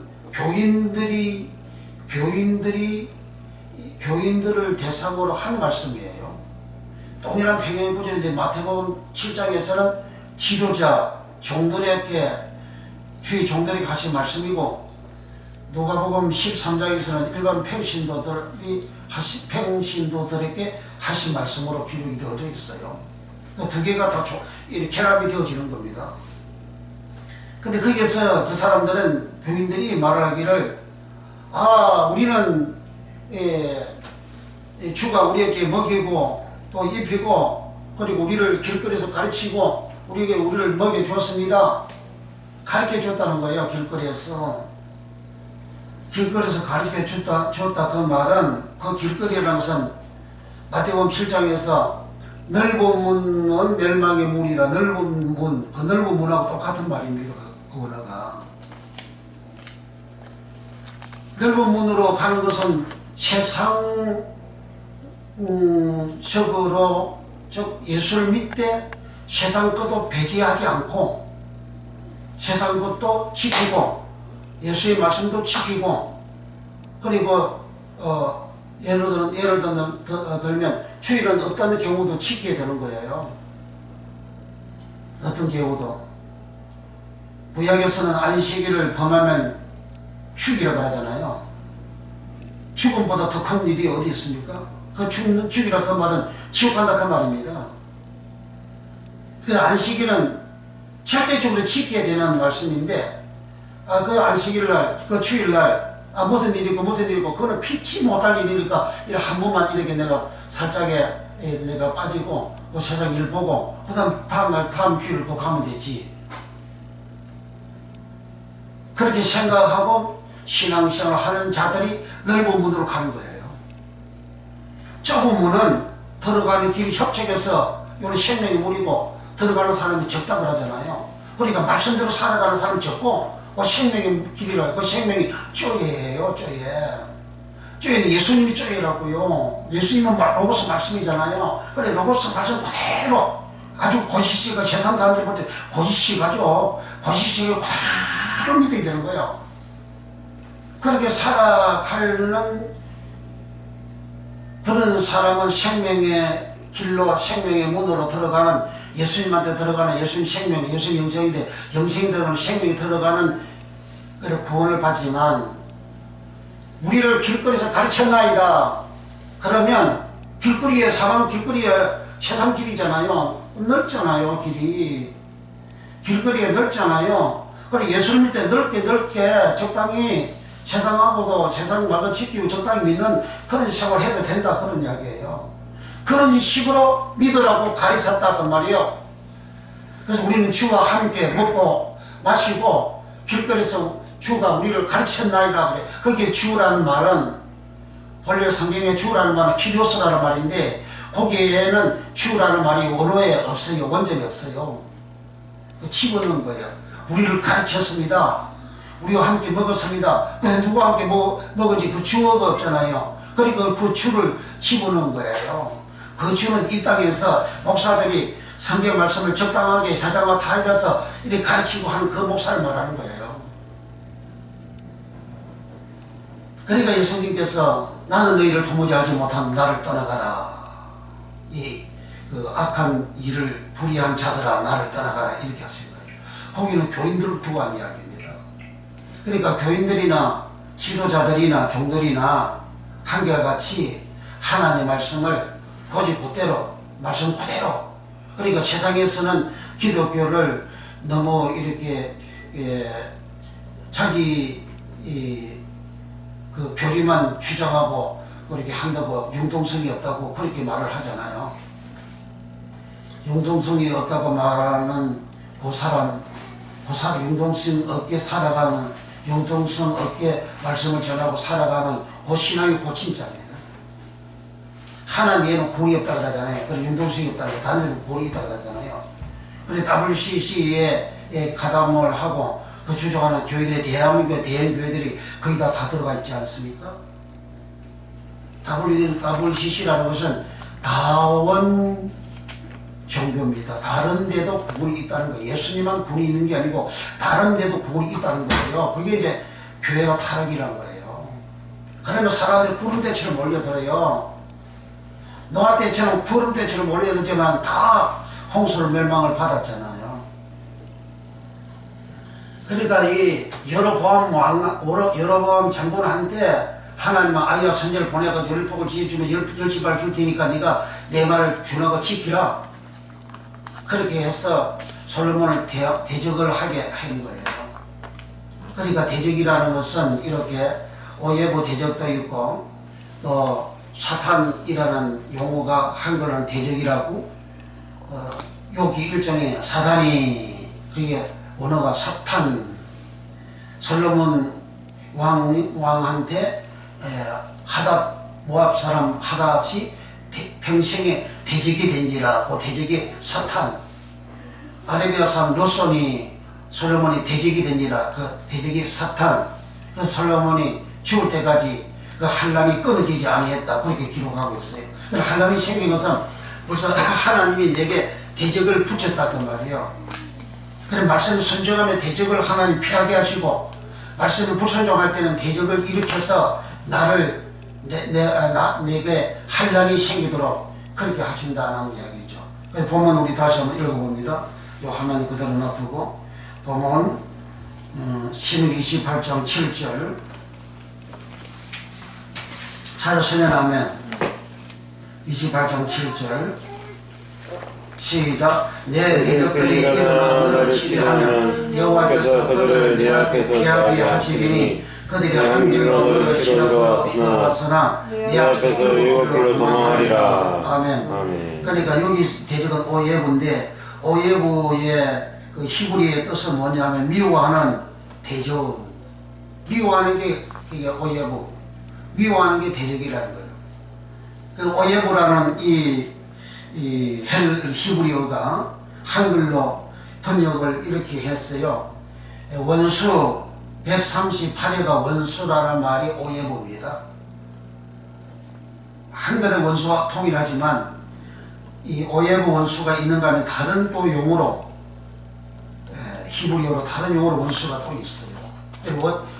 교인들을 대상으로 한 말씀이에요. 동일한 평행구절인데 마태복음 7장에서는 지도자, 종들에게, 주의 종들에게 하신 말씀이고, 누가복음 13장에서는 일반 평신도들에게 하신 말씀으로 기록이 되어져 있어요. 두 개가 다 이렇게 결합이 되어지는 겁니다. 근데 거기에서 그 사람들은, 교인들이 말을 하기를, 우리는 주가 우리에게 먹이고 또 입히고 그리고 우리를 길거리에서 가르치고 우리를 먹여주었습니다. 가르쳐 줬다는 거예요. 길거리에서 가르쳐 줬다 그 말은, 그 길거리라는 것은 마태복음 7장에서 넓은 문은 멸망의 문이다. 넓은 문, 그 넓은 문하고 똑같은 말입니다. 그 언어가. 넓은 문으로 가는 것은 세상적으로, 즉 예수를 믿되 세상 것도 배제하지 않고 세상 것도 지키고 예수의 말씀도 지키고, 그리고 예를 들면 주일은 어떤 경우도 지키게 되는 거예요. 어떤 경우도. 구약에서는 안식일을 범하면 죽이라고 하잖아요. 죽음보다 더 큰 일이 어디 있습니까? 그 죽이라 그 말은 지옥 간다 그 말입니다. 그 안식일은 절대적으로 지켜야 되는 말씀인데, 그 안식일날, 그 주일날, 무슨 일이고 그거는 피치 못할 일이니까 이렇게 한 번만 이렇게 내가 살짝에 내가 빠지고 그 세상 일 보고 그 다음날 다음 주일을 보고 가면 되지. 그렇게 생각하고 신앙생활을 하는 자들이 넓은 문으로 가는 거예요. 좁은 문은 들어가는 길이 협착해서 요런 생명이 무리고 들어가는 사람이 적다고 하잖아요. 그러니까 말씀대로 살아가는 사람이 적고 그 생명의 길이라, 그 생명이 쪼예요, 쪼예. 쪼예는 예수님이 쪼예라고요. 예수님은 로고스 말씀이잖아요. 그래, 로고스 말씀 그대로 아주 고시시가 세상 사람들 볼 때 고시시가죠. 고시시가 바로 믿어야 되는 거예요. 그렇게 살아가는 그런 사람은 생명의 길로, 생명의 문으로 들어가는, 예수님한테 들어가는, 예수님 생명, 예수님 영생인데 영생이 들어가는, 생명이 들어가는 그런 구원을 받지만, 우리를 길거리에서 가르쳤나이다 그러면 길거리에, 사방 길거리에 세상 길이잖아요. 넓잖아요, 길이. 길거리에 넓잖아요. 그래, 예수님 밑에 넓게 적당히 세상하고도 세상 말도 지키고 적당히 믿는 그런 생활을 해도 된다, 그런 이야기예요. 그런 식으로 믿으라고 가르쳤다 그 말이에요. 그래서 우리는 주와 함께 먹고 마시고 길거리에서 주가 우리를 가르쳤나이다 그래. 거기에 주라는 말은, 본래 성경에 주라는 말은 키리오스라는 말인데, 거기에는 주라는 말이 원어에 없어요. 원전이 없어요. 집어넣은 거예요. 우리를 가르쳤습니다. 우리와 함께 먹었습니다. 근데 누구와 함께 먹었지? 그 주어가 없잖아요. 그러니까 그 주를 집어넣은 거예요. 그 주는 이 땅에서 목사들이 성경 말씀을 적당하게 사장과 다 해서 이렇게 가르치고 하는 그 목사를 말하는 거예요. 그러니까 예수님께서 나는 너희를 도무지 알지 못하면 나를 떠나가라. 그 악한 일을 불의한 자들아 나를 떠나가라, 이렇게 하신 거예요. 거기는 교인들을 두고 한 이야기입니다. 그러니까 교인들이나 지도자들이나 종들이나 한결같이 하나님의 말씀을 고집 그대로, 말씀 그대로, 그러니까 세상에서는 기독교를 너무 이렇게 자기 그 교리만 주장하고 그렇게 한다고, 융통성이 없다고 그렇게 말을 하잖아요. 융통성이 없다고 말하는 그 사람 융통성 없게 살아가는, 융통성 없게 말씀을 전하고 살아가는 그 신앙이 그 진짜입니다. 하나님에는 권이 없다고 그러잖아요. 그리고 융통성이 없다고, 다른 데는 권이 있다고 그러잖아요. 그래서 WCC에 가담을 하고 그 주장하는 교회들이, 대한민국의 대형교회들이 거의 다 들어가 있지 않습니까? WCC라는 것은 다원 종교입니다. 다른 데도 구분이 있다는 거예요. 예수님만 구분이 있는 게 아니고 다른 데도 구분이 있다는 거예요. 그게 이제 교회가 타락이라는 거예요. 그러면 사람들이 구름대처럼 몰려들어요. 노아때처럼 구름대처럼 몰려들지만 다 홍수를 멸망을 받았잖아요. 그러니까 이 여로보암 장군한테 하나님은 아이와 선지를 보내고 열 폭을 지어주면 열 지발 줄 테니까 네가 내 말을 준하고 지키라. 그렇게 해서 솔로몬을 대적을 하게 한 거예요. 그러니까 대적이라는 것은 이렇게 오예부 대적도 있고, 또 사탄이라는 용어가 한글로는 대적이라고, 여기 일종의 사단이, 그게 언어가 사탄, 솔로몬 왕한테 모압 사람 하닷이 평생에 대적이 된지라. 그 대적이 사탄. 아라비아 사람 롯손이 솔로몬이 대적이 된지라. 그 대적이 사탄. 그 솔로몬이 죽을 때까지 그 환란이 끊어지지 아니했다, 그렇게 기록하고 있어요. 그 환란이 생긴 것은 벌써 하나님이 내게 대적을 붙였다 그 말이에요. 그래, 말씀을 순종하면 대적을 하나님 피하게 하시고, 말씀을 불순종할 때는 대적을 일으켜서 내게 환란이 생기도록 그렇게 하신다는 이야기죠. 보면 우리 다시 한번 읽어봅니다. 요 화면 그대로 놔두고 보면 신약 28장 7절 찾으시면 아멘. 28장 7절 시작. 내 너희들이 일어나 너를 치리하면 여호와께서 그들을 네 앞에서 피하게 하시리니 그들이 한 길로 너를 실어 들어왔으나 네 앞에서 일곱 길로 도망하리라. 아멘. 그러니까 여기 대적은 오예부인데 오예부의 그 히브리의 뜻은 뭐냐면 미워하는 대적. 미워하는 게 이게 오예부. 미워하는 게 대적이라는 거예요. 그 오예부라는 이 히브리어가 한글로 번역을 이렇게 했어요. 원수 138회가 원수라는 말이 오예부입니다. 한글의 원수와 통일하지만 이 오예부 원수가 있는가 하면 다른 또 용어로 히브리어로 다른 용어로 원수가 또 있어요.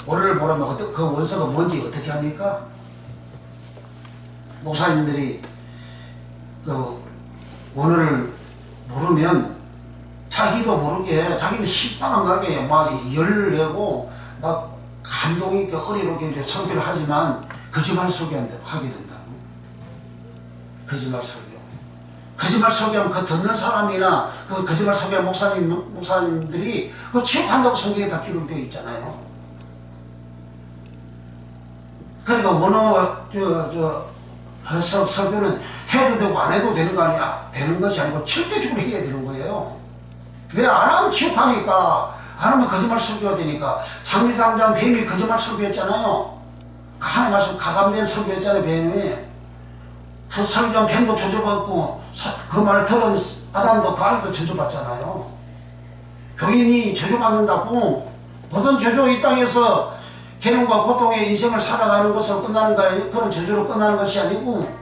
원어를 보려면 그 원수가 뭔지 어떻게 합니까? 목사님들이 그 원어를 모르면 자기도 모르게 자기는 시뻘겋게 막 열을 내고 막 감동 있게 어리롭게 설교를 하지만 거짓말 설교하게 된다고. 거짓말 설교. 거짓말 설교하면 그 듣는 사람이나 그 거짓말 설교하는 목사님들이 그 취업한다고 성경에 다 기록되어 있잖아요. 그러니까 원어 해석 설교는 해도 되고 안 해도 되는 거 아니야. 되는 것이 아니고 절대적으로 해야 되는 거예요. 왜 안 하면 취업하니까, 안 하면 거짓말 설교가 되니까. 장기사 3장 뱀이 거짓말 설교했잖아요. 하나님 말씀 가감된 설교했잖아요. 뱀이. 그 설교한 뱀도 저주받고 그 말을 들은 아담도 그 아이도 저주받잖아요. 교인이 저주받는다고 모든 저주가 이 땅에서 괴로움과 고통의 인생을 살아가는 것으로 끝나는 거 아니에요. 그런 저주로 끝나는 것이 아니고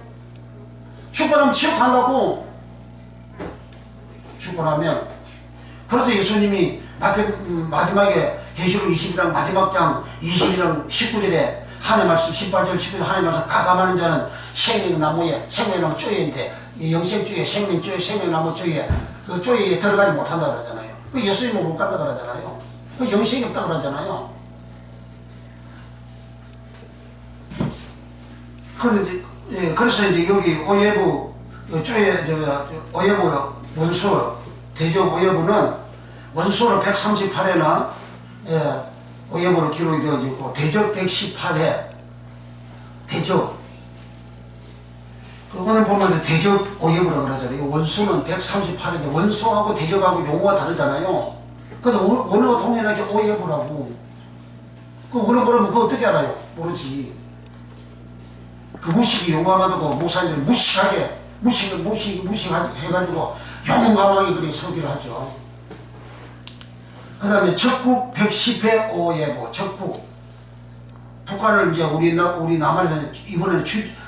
죽고나면 지옥한다고. 죽고나면. 그래서 예수님이 마지막에 계시록 22장 마지막 장 22장 19절에 하나님 말씀 18절 19절 하나님 말씀 가감하는 자는 생명나무에 생명나무 쪼에인데 영생쪼에 생명쪼에 생명나무 쪼에 그 쪼에 들어가지 못한다 그러잖아요. 그 예수님은 못 간다 그러잖아요. 그 영생이 없다 그러잖아요. 그래서 이제 여기 오예부 쪼에 오예부 원수 대적 오예부는 원수로 138회나 오예부로 기록이 되어지고 대적 118회 대적 오늘 보면 대적 오예부라고 그러잖아요. 원수는 138회인데 원수하고 대적하고 용어가 다르잖아요. 그래서 원어가 통일하게 오예부라고. 그 원어 그러면 그거 어떻게 알아요? 모르지. 그 무식이 용감하다고 목사님들이 무식해가지고 용감하게 그렇게 설교를 하죠. 그 다음에 적국 110회 오예부, 적국. 북한을 이제 우리 남한에서 이번에는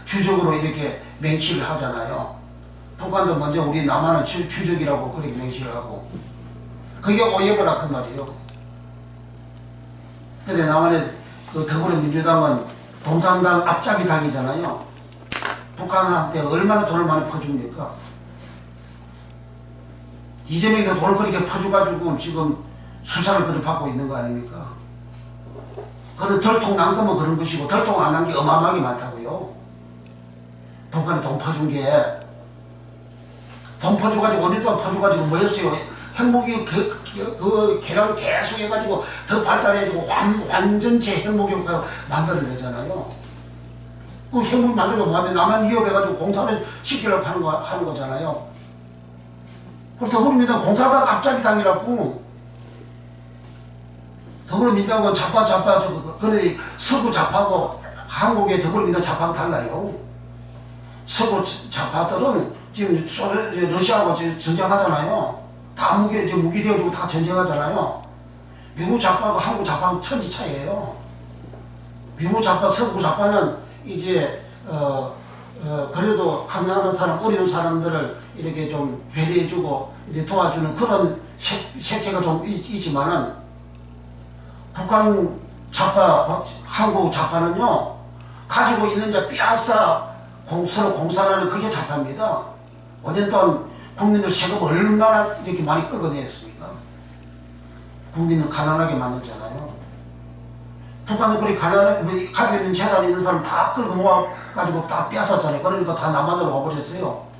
주적으로 이렇게 맹시를 하잖아요. 북한도 먼저 우리 남한은 주적이라고 그렇게 맹시를 하고. 그게 오예부라 그 말이에요. 근데 남한의 그 더불어민주당은 공산당 앞잡이 당이잖아요. 북한한테 얼마나 돈을 많이 퍼줍니까? 이재명이도 돈을 그렇게 퍼줘가지고 지금 수사를 그렇게 받고 있는 거 아닙니까? 그는 덜통 난 거면 그런 것이고 덜통 안 난 게 어마어마하게 많다고요. 북한이 돈 퍼준 게 돈 퍼줘가지고 5년 동안 퍼줘가지고 뭐였어요? 핵무기 그 계략을 계속 해가지고 더 발달해가지고 완전체 핵무기를 만들어내잖아요. 그 핵무기 만들고 뭐하면 남한 위협해가지고 공사를 시키려고 하는 거잖아요. 그리고 더불어민주당 공사당 앞잡이 당이라고. 더불어민주당은 좌파 그런데 서구 좌파고 한국의 더불어민주당 좌파가 달라요. 서구 좌파들은 지금 러시아하고 전쟁하잖아요. 다 무기 되어주고 다 전쟁하잖아요. 미국 좌파하고 한국 좌파는 천지 차이예요. 미국 좌파, 서구 좌파는 이제 그래도 가난한 사람, 어려운 사람들을 이렇게 좀 배려해주고 이렇게 도와주는 그런 색채가 좀 있지만은 북한 좌파, 한국 좌파는요 가지고 있는 자 빼앗아 서로 공산하는 그게 좌파입니다. 5년 동안 국민들 세금 얼마나 이렇게 많이 끌어냈습니까? 국민을 가난하게 만들잖아요. 북한은 그리 가난하게 가지고 있는 재산이 있는 사람 다 끌고 모아가지고 다 뺏었잖아요. 그러니까 다 남한으로 와버렸어요.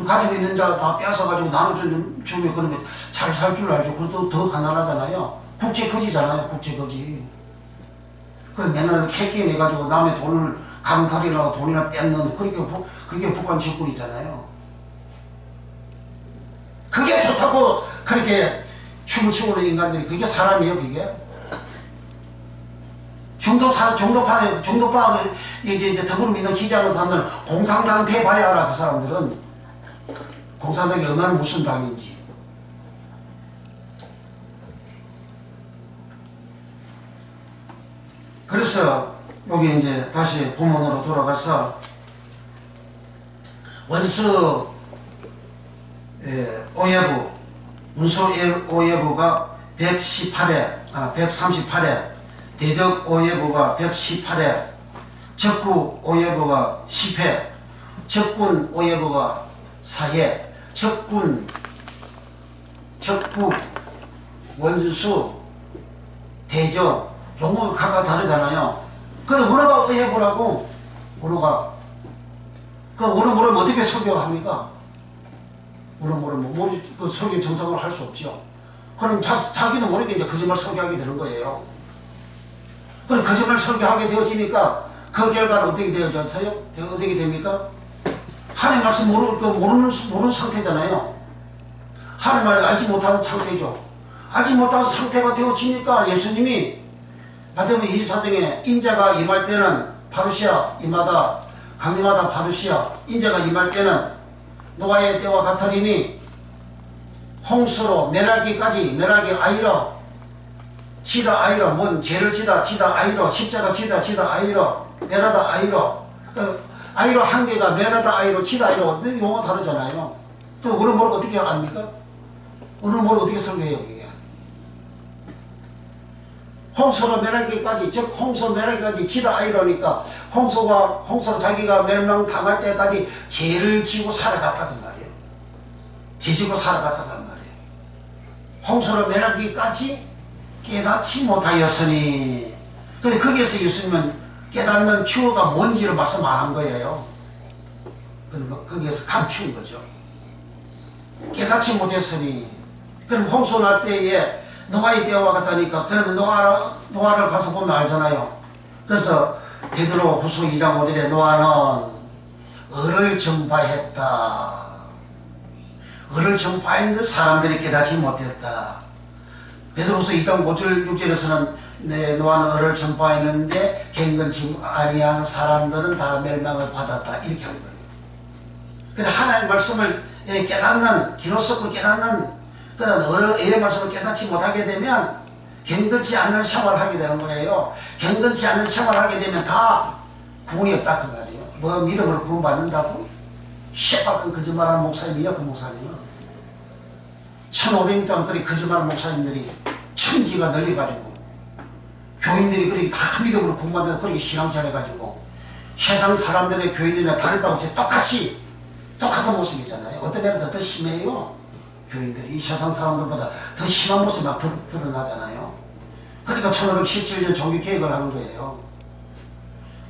가지고 있는 자 다 뺏어가지고 나눠주면 그러면 잘 살 줄 알죠. 그래도 더 가난하잖아요. 국제거지잖아요. 국제거지. 그 맨날 캐기 내가지고 남의 돈을 강탈이라고 돈이나 뺏는 그게 북한 짓거리잖아요. 그게 좋다고 그렇게 춤을 추고 있는 인간들이 그게 사람이에요. 그게 중도파 이제 더불어민주당 지지하는 사람들은 공산당 대봐야 알아. 그 사람들은 공산당이 얼마나 무슨 당인지. 그래서 여기 이제 다시 본문으로 돌아가서 원수 오예부 문수 오예부가 138회 대적 오예부가 118회 적구 오예부가 10회 적군 오예부가 4회 적구 원수 대적 용어가 각각 다르잖아요. 근데 원어가 오예부라고 원어가 그 원어 모르면 어떻게 설교합니까? 원어 모르면 그 설교 정상으로 할 수 없죠. 그럼 자기도 모르게 이제 거짓말 설교하게 되는 거예요. 그럼 거짓말 설교하게 되어지니까 그 결과는 어떻게 되어져서요? 어떻게 됩니까? 하나님 말씀 모르는 상태잖아요. 하나님 말을 알지 못하는 상태죠. 알지 못하는 상태가 되어지니까 예수님이 마태복음 24장에 인자가 임할 때는 파루시아 임하다 강림하다 파루시아 인자가 임할 때는 노아의 때와 같으리니 홍수로 멸하기까지 멸하기 아이러 지다 아이러 뭔 죄를 지다 아이러 십자가 지다 아이러 멸하다 아이러 아이러 한 개가 멸하다 아이러 지다 아이러 용어 다르잖아요. 또 오늘 모르고 어떻게 압니까? 오늘 모르고 어떻게 설교해요 이게? 홍수로 멸하기까지 즉 홍수 멸하기까지 지다 아이러니까 홍수로 자기가 멸망당할 때까지 죄를 지고 살아갔다 그 말이에요. 지지고 살아갔다 그 말이에요. 홍수로 멸하기까지 깨닫지 못하였으니 근데 거기에서 예수님은 깨닫는 추어가 뭔지를 말씀 안 한 거예요. 그럼 거기에서 감춘 거죠. 깨닫지 못했으니 그럼 홍수 날 때에 노아의 때와 같다니까 그러면 노아를 가서 보면 알잖아요. 그래서 베드로 후서 2장 5절에 노아는 을을 전파했다. 을을 전파했는데 사람들이 깨닫지 못했다. 베드로후서 2장 5절 6절에서는 노아는 을을 전파했는데 경건치 아니한 사람들은 다 멸망을 받았다. 이렇게 한 거예요. 그래 하나님의 말씀을 깨닫는 기노스코 깨닫는 그런 의의 말씀을 깨닫지 못하게 되면 경건치 않는 생활을 하게 되는 거예요. 경건치 않는 생활을 하게 되면 다 구원이 없다 그 말이에요. 뭐 믿음으로 구원 받는다고? 시뻘건 거짓말하는 목사님이요. 그 목사님은 1500년 동안 그리 거짓말하는 목사님들이 천지가 널려가지고 교인들이 그렇게 다 믿음으로 구원 받는다 그렇게 신앙생활 해가지고 세상 사람들의 교인들이나 다르다고 똑같은 모습이잖아요. 어떤 면에서 더 심해요. 교인들이 이 세상 사람들보다 더 심한 모습이 막 드러나잖아요. 그러니까 1517년 종교개혁을 하는 거예요.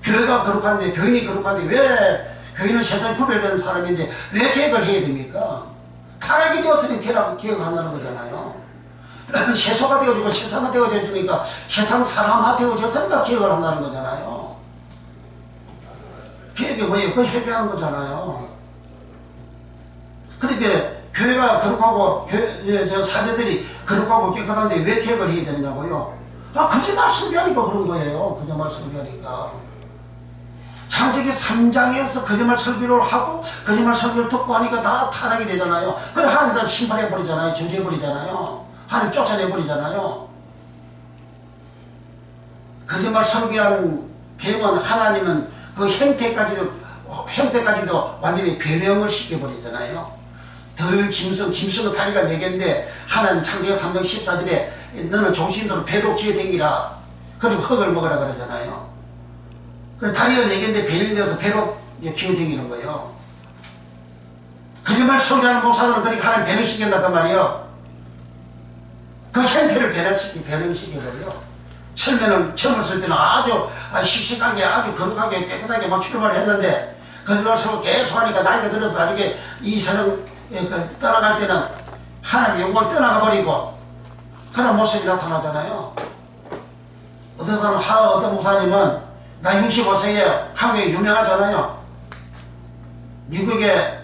교회가 거룩한데 교인이 거룩한데 왜 교인은 세상에 구별되는 사람인데 왜 개혁을 해야 됩니까? 타락이 되었으니 개혁한다는 거잖아요. 세소가 되어지고 세상화 되어졌으니까 세상 사람화 되어졌으니까 개혁을 한다는 거잖아요. 개혁이 뭐예요? 그거 회개하는 거잖아요. 그러니까 교회가 거룩하고 사제들이 거룩하고 깨끗한데 왜 개혁을 해야 되느냐고요? 거짓말 설교하니까 그런 거예요. 거짓말 설교하니까. 창세기 3장에서 거짓말 설교를 하고 거짓말 설교를 듣고 하니까 다 타락이 되잖아요. 그래 하나님 다 심판해버리잖아요. 저주해버리잖아요. 하나님 쫓아내버리잖아요. 거짓말 설교한 병은 하나님은 그 형태까지도 완전히 변형을 시켜버리잖아요. 짐승은 다리가 4개인데 하나님 창세기 3장 14절에 너는 종신도로 배도 기어댕기라 그리고 흙을 먹으라 그러잖아요. 다리가 4개인데 변형되어서 배로 기어댕기는 거예요. 거짓말 설교하는 목사들은 그렇게 하나님 변형시킨단 말이에요. 그 형태를 변형시켜버려. 처음을 쓸 때는 아주 씩씩하게 아주 거룩하게 깨끗하게 막 출발을 했는데 거짓말을 계속 하니까 나이가 들어도 나중에 이 세상 떠나갈 때는 하나님의 영광 떠나가 버리고 그런 모습이 나타나잖아요. 어떤 사람, 어떤 목사님은 나 65세에 한국에 유명하잖아요. 미국에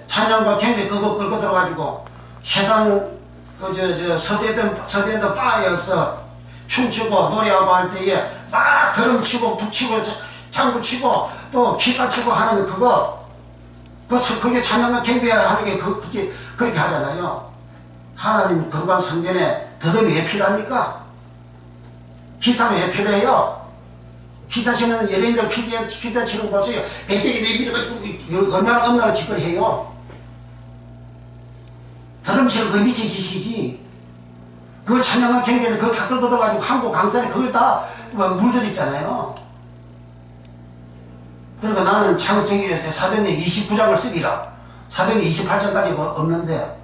찬양과 경배 그거 끌고 들어가지고 세상 서대던 바에서 춤추고 노래하고 할 때에 막 드럼 치고 북치고 장구 치고 또 기타 치고 하는 그게 찬양과 경배하는 게 그렇게 하잖아요. 하나님 거룩한 성전에 드럼이 왜 필요합니까? 기타는 왜 필요해요? 기타 치는 연예인들 기타 치는 거 보세요. 배때기 내밀어가지고 얼마나 엄나는 짓거리 해요. 드럼 치는 그 미친 짓이지. 그걸 찬양과 경배에서 그걸 다 끌고 들어가지고 한국 강산에 그걸 다 물들있잖아요. 그러니까 나는 창세기에서 사도행전 29장을 쓰리라. 사도행전 28장까지 없는데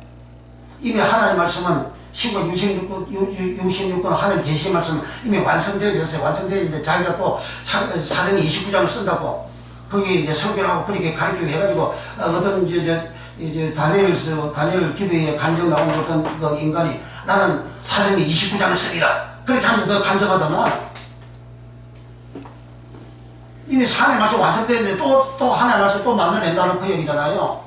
이미 하나님 말씀은 16권 하나님 계시의 말씀은 이미 완성되어 있어요. 완성되어 있는데 자기가 또 사도행전 29장을 쓴다고 거기 이제 설교를 하고 그렇게 가르치고 해가지고 어떤 다니엘 기도에 간증 나오는 어떤 그 인간이 나는 사도행전 29장을 쓰리라. 그렇게 하면서 너 간증하더만 이미 하나님 말씀 완성되었는데 또 하나님 말씀 또 만들어낸다는 그 얘기잖아요.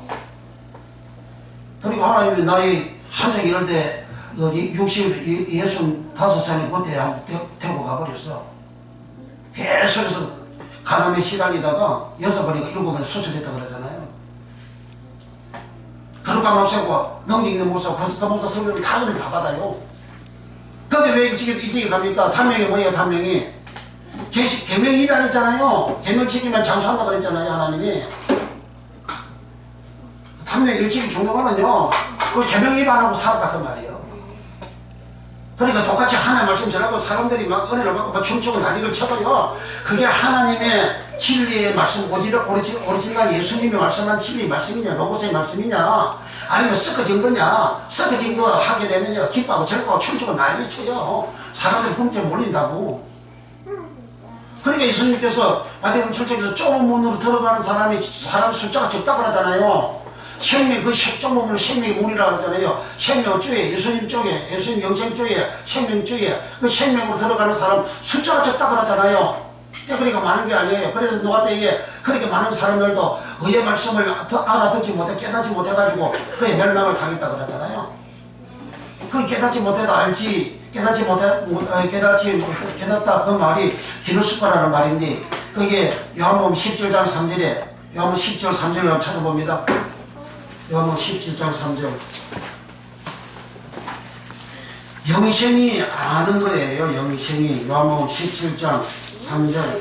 그리고 하나님이 나이 한정 이럴 때 65살이 그때 데리고 가버렸어. 계속해서 간암에 시달리다가 6번이가 7번에 수술했다 그러잖아요. 그러니까 목사고 능력 있는 목사고 그 목사 성경을 다 그렇게 다 받아요. 근데 왜 일찍 갑니까? 단명이 뭐예요? 단명이 계명 위반했잖아요. 계명 지키면 장수한다 그랬잖아요. 하나님이 단명 일찍 죽는 거는요 그 계명 위반하고 살았다 그 말이에요. 그러니까 똑같이 하나님 말씀 전하고 사람들이 막 은혜를 받고 막 춤추고 난리를 쳐도요 그게 하나님의 진리의 말씀 오리지널 예수님이 말씀한 진리의 말씀이냐 로고스의 말씀이냐 아니면 섞어진 거냐. 섞어진 거 하게 되면요 기뻐하고 즐거워 춤추고 난리 쳐요. 사람들이 굶지 몰린다고. 그러니까 예수님께서 마태복음 7장에서 좁은 문으로 들어가는 사람 숫자가 적다고 하잖아요. 생명 그 좁은 문을 생명의 문이라고 하잖아요. 생명 쪽에 예수님 쪽에 예수님 영생 쪽에 생명 쪽에 그 생명으로 들어가는 사람 숫자가 적다고 하잖아요. 그러니까 많은 게 아니에요. 그래서 노아 때에 그렇게 많은 사람들도 의의 말씀을 알아듣지 못해 깨닫지 못해가지고 그의 멸망을 당했다고 그러잖아요. 그 깨닫지 못해도 알지 깨닫다 그 말이 기누스파라는 말인데 그게 요한복음 17장 3절에 요한복음 17장 3절을 한번 찾아봅니다. 요한복음 17장 3절 영생이 아는 거예요. 영생이 요한복음 17장 3절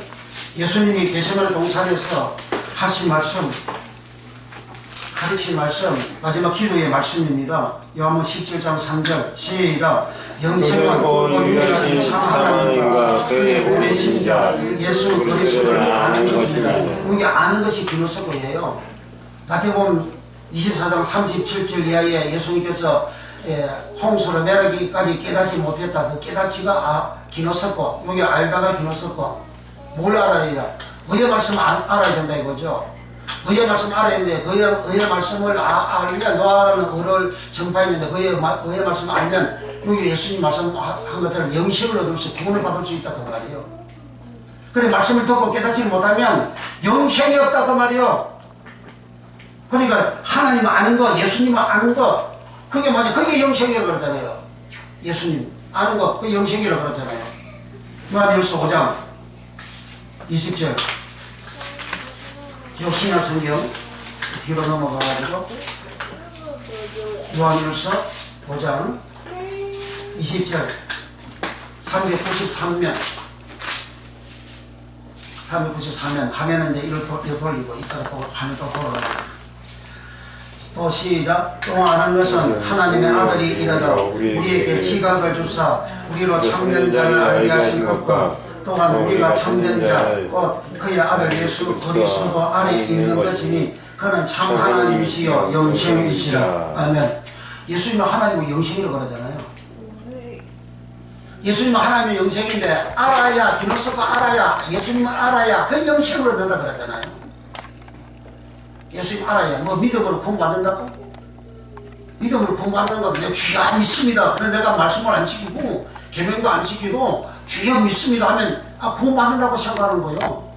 예수님이 게세마네 동산에서 하신 말씀 가르친 말씀 마지막 기도의 말씀입니다. 요한복음 17장 3절 시작 영생과 유일하신 참 하나님과 그의 보내신 자 예수 그리스도를 아는 것입니다. 여기 아는 것이 기노스코예요. 마태복음 24장 37절 이하에 예수님께서 홍수로 매라기까지 깨닫지 못했다. 그 깨닫지가 기노스코 여기 알다가 기노스코 뭘 알아야 돼요? 의의 말씀 알아야 된다 이거죠. 의의 말씀 알아야 되는데 의의 말씀을 알면 노아는 의를 전파했는데 의의 말씀을 알면 여기 예수님 말씀한 것처럼 영생을 얻을 수 구원을 받을 수 있다 그 말이에요. 그래 말씀을 듣고 깨닫지 못하면 영생이 없다 그 말이에요. 그러니까 하나님 아는 거 예수님 아는 거 그게 맞아. 그게 영생이라고 그러잖아요. 예수님 아는 거 그게 영생이라고 그러잖아요. 요한일서 5장 20절 신약 성경 뒤로 넘어가가지고 요한일서 5장 20절 393면 하면은 이제 이를 돌리고 이따가 하면 또 돌아가고 또 시작 또 아는 것은 하나님의 아들이 이르러 우리에게 지각을 주사 우리로 참된 자를 알게 하신 것과 또한 우리가 참된 자 곧 그의 아들 예수 그리스도 안에 있는 것이니 그는 참 하나님이시요 영생이시라. 아멘. 예수님은 하나님의 영생이라고 그러잖아요. 예수님은 하나님의 영생인데 알아야, 기노스가 알아야, 예수님은 알아야 그 영생으로 된다 그러잖아요. 예수님 알아야 뭐 믿음으로 구원받는다고? 믿음으로 구원받는 건 내가 주여 믿습니다. 그래 내가 말씀을 안 지키고 계명도 안 지키고 주여 믿습니다 하면 구원받는다고 생각하는 거예요.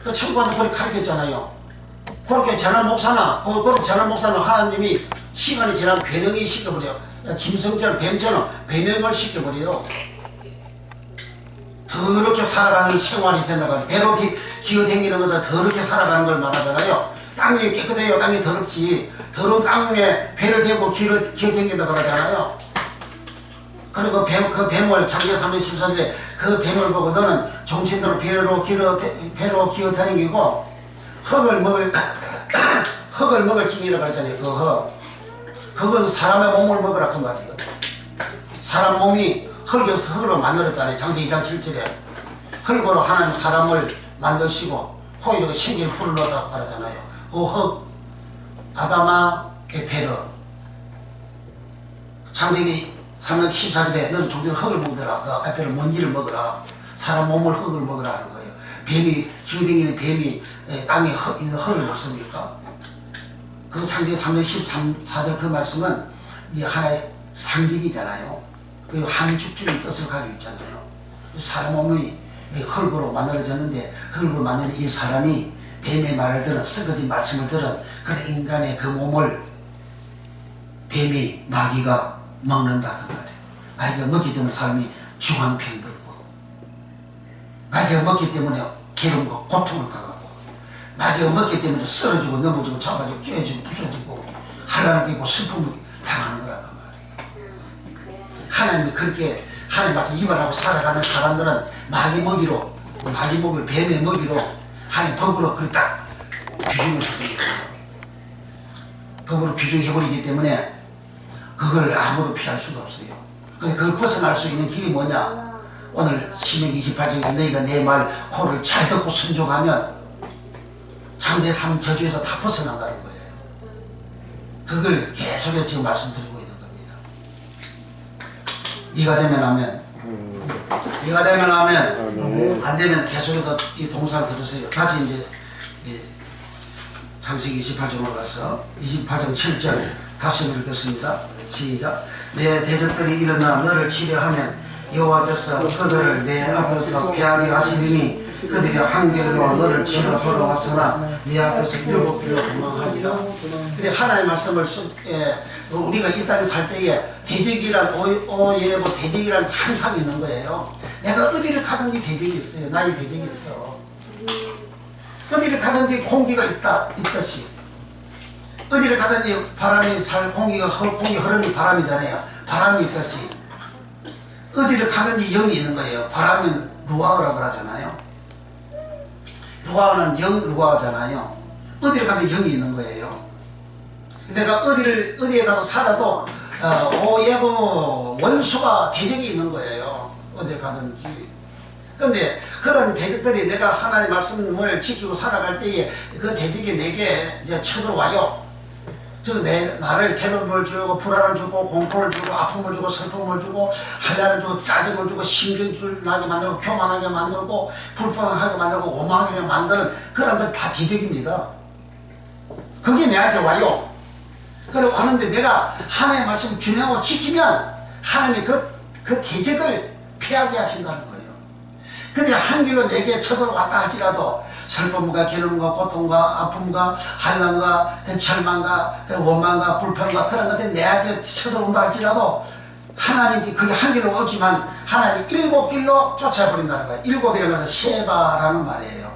그 천국한테 그렇게 가르쳤잖아요. 그렇게 전한 목사나 그렇게 전한 목사는 하나님이 시간이 지나면 변형이 시켜버려요. 짐승처럼 뱀처럼 변형을 시켜버려요. 더럽게 살아가는 생활이 된다고 해요. 배로 기어다니는 것은 더럽게 살아가는 걸 말하잖아요. 땅이 깨끗해요. 땅이 더럽지. 더러운 땅에 배를 대고 기어다닌다고 그러잖아요. 그리고 그 뱀을 창세기 3장 14절에 그 뱀을 보고 너는 종신대로 배로 기어다니고 흙을 먹을 징이라고 그러잖아요. 그 흙. 그것은 사람의 몸을 먹으라 그 말이에요. 사람 몸이 흙에서 흙으로 만들었잖아요. 창세기 2장 7절에 흙으로 하나님 사람을 만드시고 코에다가 생기를 풀어놓았다고 그러잖아요. 그 흙, 아담아 에페르. 창세기 3장 14절에 너는 종종 흙을 먹더라. 그 에페르 먼지를 먹으라. 사람 몸을 흙을 먹으라 하는 거예요. 뱀이 기어다니는 뱀이 땅에 있는 흙을 먹습니까? 그 창세기 3장 14절 그 말씀은 이 하나의 상징이잖아요. 그리고 한 축적인 뜻을 가지고 있잖아요. 사람 몸이 흙으로 만들어졌는데 흙으로 만든 이 사람이 뱀의 말을 들은 썩어진 말씀을 들은 그런 인간의 그 몸을 뱀이 마귀가 먹는다 그 말이에요. 마귀가 먹기 때문에 사람이 중환병 들고 마귀가 먹기 때문에 괴로움과 고통을 당하고 마귀가 먹기 때문에 쓰러지고 넘어지고 잡아지고 깨지고 부서지고 하나님 끼고 슬픔을 당하는 거라 그 말이에요. 하나님이 그렇게 하나님 앞에 입을 하고 살아가는 사람들은 마귀 먹이로 뱀의 먹이로 하나님 법으로 그렇게 딱 규정을 해버리고 법으로 규정해버리기 때문에 그걸 아무도 피할 수가 없어요. 근데 그걸 벗어날 수 있는 길이 뭐냐? 오늘 신명기 28장에 너희가 내 말 코를 잘 듣고 순종하면 창세 3 저주에서 다 벗어난다는 거예요. 그걸 계속해서 지금 말씀드리고 있는 겁니다. 이가 되면 하면 이가 되면 하면 안 되면 계속해서 이 동사를 들으세요. 다시 이제 창세기 28장으로 가서 28장 7절 다시 읽겠습니다. 시작. 내 대적들이 일어나 너를 치려하면 여호와께서 그들을 내 앞에서 패하게 하시리니 그들이 한 길로 너를 치러 돌아왔으나 네 앞에서 7길로 도망하리라. 그래 하나님의 말씀을 우리가 이 땅에 살 때에 대적이란 오예고 대적이란 항상 있는 거예요. 내가 어디를 가든지 대적이 있어요. 나의 대적이 있어. 어디를 가든지 공기가 있듯이 어디를 가든지 바람이 공기 흐르는 바람이잖아요. 바람이 있듯이 어디를 가든지 영이 있는 거예요. 바람은 루아흐라고 하잖아요. 루아흐는 루아흐잖아요. 어디를 가든 영이 있는 거예요. 내가 어디에 가서 살아도 오예고 원수가 대적이 있는 거예요. 어디를 가든지. 그런데 그런 대적들이 내가 하나님의 말씀을 지키고 살아갈 때에 그 대적이 내게 이제 쳐들어와요. 즉 나를 괴로움을 주고 불안을 주고 공포를 주고 아픔을 주고 슬픔을 주고 한란을 주고 짜증을 주고 신경질 나게 만들고 교만하게 만들고 불평하게 만들고 오만하게 만드는 그런 것 다 대적입니다. 그게 내한테 와요. 그래 왔는데 내가 하나님의 말씀을 준행하고 지키면 하나님이 그 대적을 피하게 하신다는 거예요. 근데 한 길로 내게 쳐들어왔다 할지라도 슬픔과 괴로움과 고통과 아픔과 한란과 절망과 원망과 불평과 그런 것들이 내한테 쳐들어온다 할지라도 하나님께 그게 한 길로 오지만 하나님이 7길로 쫓아버린다는 거예요. 7이라는 것은 세바라는 말이에요.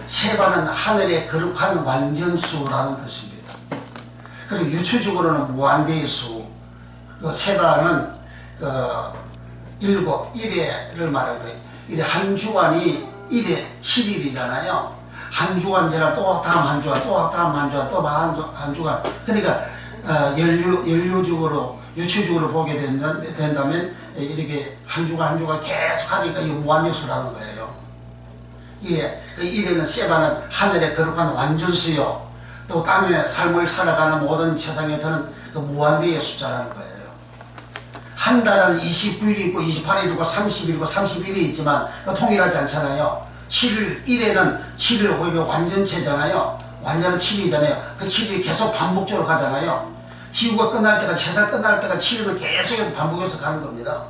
세바는 하늘의 거룩한 완전수라는 뜻입니다. 그리고 유추적으로는 무한대의 수. 세바는 1회를 말하는 거예요. 한 주간이 1회 7일이잖아요. 한 주간 지나 또 다음 한 주간, 또 다음 한 주간, 또 한 주간. 그러니까 연료적으로 유추적으로 보게 된다면 이렇게 한 주간 계속 하니까 이 무한대수라는 거예요. 이게 그 1회는 세바는 하늘의 거룩한 완전수요. 또 땅에 삶을 살아가는 모든 세상에서는 그 무한대의 숫자라는 거예요. 한 달은 29일이 있고 28일이 있고 30일이 있고 31일이 있지만 통일하지 않잖아요. 7일 1에는 7일 오히려 완전체잖아요. 완전은 7일이잖아요. 그 7일이 계속 반복적으로 가잖아요. 지구가 끝날 때가 제사 끝날 때가 7일을 계속해서 반복해서 가는 겁니다.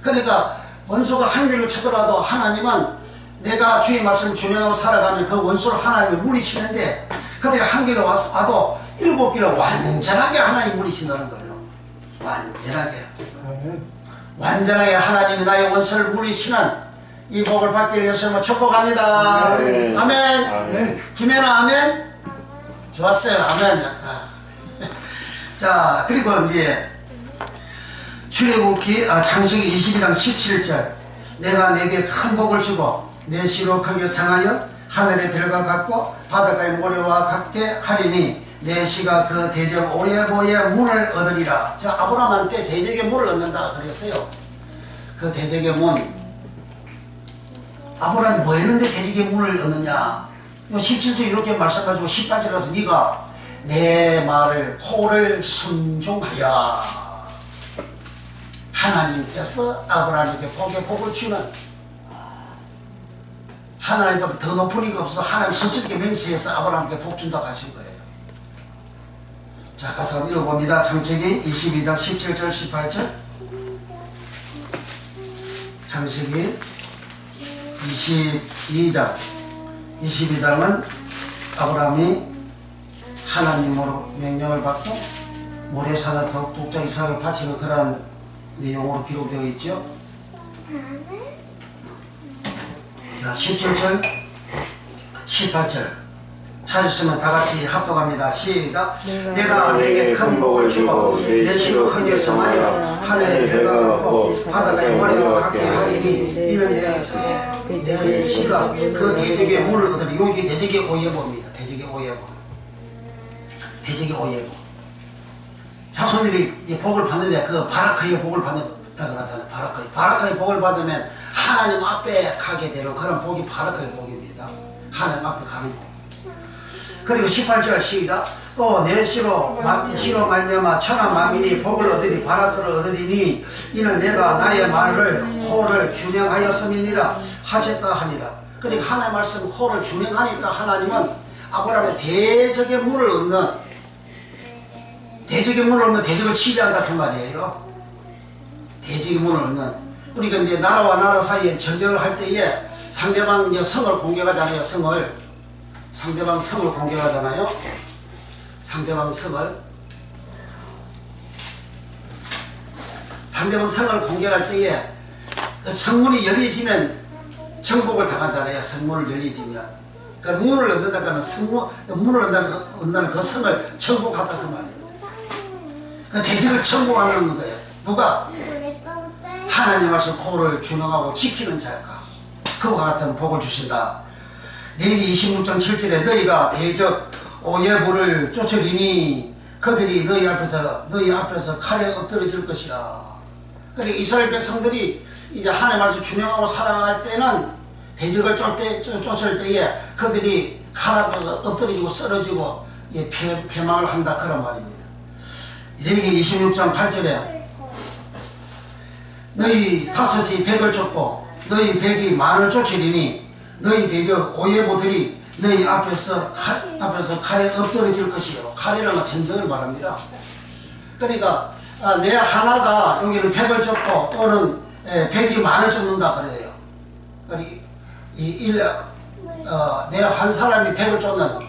그러니까 원수가 한 길로 쳐더라도 하나님은 내가 주의 말씀을 준행하고 살아가면 그 원수를 하나님이 물리치는데 그들이 한 길로 와도 7길로 완전하게 하나님 물리친다는 거예요. 완전하게. 완전하게 하나님이 나의 원수를 물리치는 이 복을 받기 위해서 축복합니다. 아멘. 아멘. 김혜나 아멘. 좋았어요. 아멘. 자, 그리고 이제 출애굽기 창세기 22장 17절 내가 내게 큰 복을 주고 내 시로 크게 상하여 하늘의 별과 같고 바닷가의 모래와 같게 하리니 내 시가 그 대적 오예보의 문을 얻으리라. 저 아브라함한테 대적의 문을 얻는다 그랬어요. 그 대적의 문. 아브라함이 뭐 했는데 대적의 문을 얻느냐. 17절 이렇게 말씀하시고 18절에서 네가 내 말을 코를 순종하여 하나님께서 아브라함에게 복을 주는 하나님보다 더 높은 이가 없어 하나님 스스로에게 맹세해서 아브라함에게 복 준다고 하신 거예요. 자, 가서 읽어봅니다. 창세기 22장 17절 18절 창세기 22장은 아브라함이 하나님으로 명령을 받고 모래산에 독자 이삭을 바치는 그러한 내용으로 기록되어 있죠. 자, 17절 18절 찾으시면 다같이 합독합니다. 시작. 내가 내게 큰 복을 주고 내 시로 크게 성하여 하늘의 별과 같고 바닷가의 모래와 같게 하리니 이는 내 시가 그 대적의 문을 얻으리. 여기 대적의 오예보입니다. 대적의 오예보. 대적의 오예보. 자손들이 이 복을 받는데 그 바라크의 복을 받는다고 하잖아요. 바라크의 복을 받으면 하나님 앞에 가게 되는 그런 복이 바라크의 복입니다. 하나님 앞에 가는 복. 그리고 18절 시작. 또 내 시로 말미암아 천하 만민이 복을 얻으리 바라크를 얻으리니 이는 내가 나의 말을 코를 준행하였음이니라 하셨다 하니라. 그러니까 하나님 말씀 코를 준행하니까 하나님은 아브라함의 대적의 문을 얻는 대적을 치리한다 그 말이에요. 대적의 문을 얻는. 우리가 이제 나라와 나라 사이에 전쟁을 할 때에 상대방 이제 성을 공격하잖아요. 상대방 성을 공격하잖아요. 상대방 성을 공격할 때에 그 성문이 열리지면 정복을 당하잖아요. 성문을 열리지면. 그 문을 얻는다는 문을 얻는다는 그 성을 정복한다 그 말이에요. 그 대적을 정복하는 거예요. 누가? 하나님 말씀 코를 준행하고 지키는 자일까? 그와 같은 복을 주신다. 레위기 26장 7절에 너희가 대적 오예부를 쫓으리니 그들이 너희 앞에서 칼에 엎드러질 것이라. 그러니까 이스라엘 백성들이 이제 하나님 말씀 준행하고 살아갈 때는 대적을 쫓을 때에 그들이 칼 앞에서 엎드러지고 쓰러지고 패망을 한다 그런 말입니다. 레위기 26장 8절에 너희 다섯이 백을 쫓고 너희 백이 만을 쫓으리니 너희 대적 오예보들이 너희 앞에서 칼에 엎드러질 것이요. 칼이라는 건 전쟁을 말합니다. 그러니까 내 하나가 여기는 백을 쫓고 또는 백이 만을 쫓는다 그래요. 내 한 사람이 백을 쫓는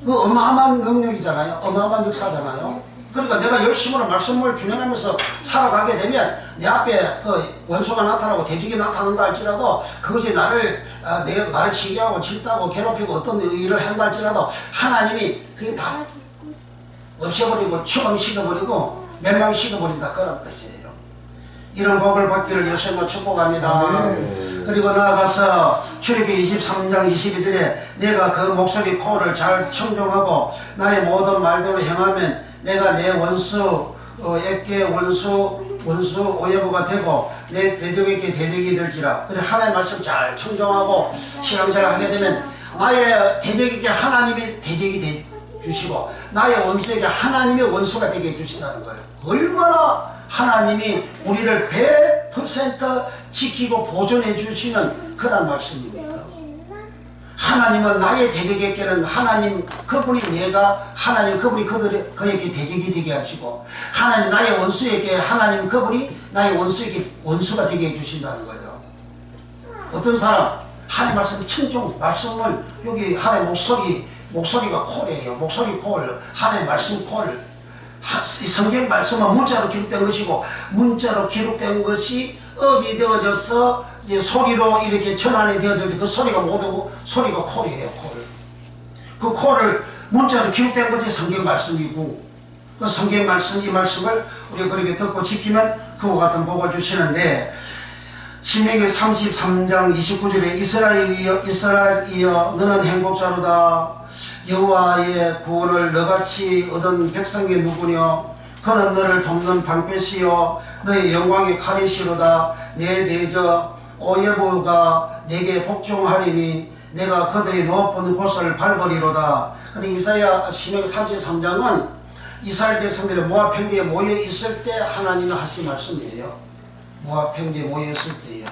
그 어마어마한 능력이잖아요. 어마어마한 역사잖아요. 그러니까 내가 열심으로 말씀을 준행하면서 살아가게 되면 내 앞에 그 원수가 나타나고 대적이 나타난다 할지라도 그것이 나를 치게하고 질타하고 괴롭히고 어떤 일을 한다 할지라도 하나님이 그게 다 없애버리고 추방시켜버리고 멸망시켜버린다 그런 뜻이에요. 이런 복을 받기를 예수님으로 축복합니다. 그리고 나아가서 출애굽기 23장 22절에 내가 그 목소리 코를 잘 청종하고 나의 모든 말대로 행하면 내가 내 원수에게 원수 오예부가 되고 내 대적에게 대적이 될지라. 근데 하나님의 말씀 잘 청정하고 신앙생활 하게 되면 나의 대적에게 하나님이 대적이 주시고 나의 원수에게 하나님의 원수가 되게 해주신다는 거예요. 얼마나 하나님이 우리를 100% 지키고 보존해 주시는 그런 말씀입니다. 하나님은 나의 대적에게는 하나님 그분이 내가 하나님 그분이 그에게 대적이 되게 하시고 하나님 나의 원수에게 하나님 그분이 나의 원수에게 원수가 되게 해주신다는 거예요. 어떤 사람 하나님 말씀 청종 말씀을 여기 하나님 목소리가 콜이에요. 목소리 콜 하나님 말씀 콜 성경 말씀은 문자로 기록된 것이고 문자로 기록된 것이 업이 되어져서 이제 소리로 이렇게 전환이 되어질 때 그 소리가 모두 소리가 콜이에요. 콜. 그 콜을 문자로 기록된 것이 성경 말씀이고 그 성경 말씀 이 말씀을 우리가 그렇게 듣고 지키면 그와 같은 복을 주시는데 신명기 33장 29절에 이스라엘이여 너는 행복자로다. 여호와의 구원을 너같이 얻은 백성이 누구뇨? 그는 너를 돕는 방패시요 너의 영광의 칼이시로다. 내 대적 오예부가 내게 복종하리니 내가 그들이 높은 곳을 밟으리로다. 근데 이사야 신명기 33장은 이스라엘 백성들이 모압 평지에 모여 있을 때 하나님이 하신 말씀이에요. 모압 평지에 모여 있을 때요.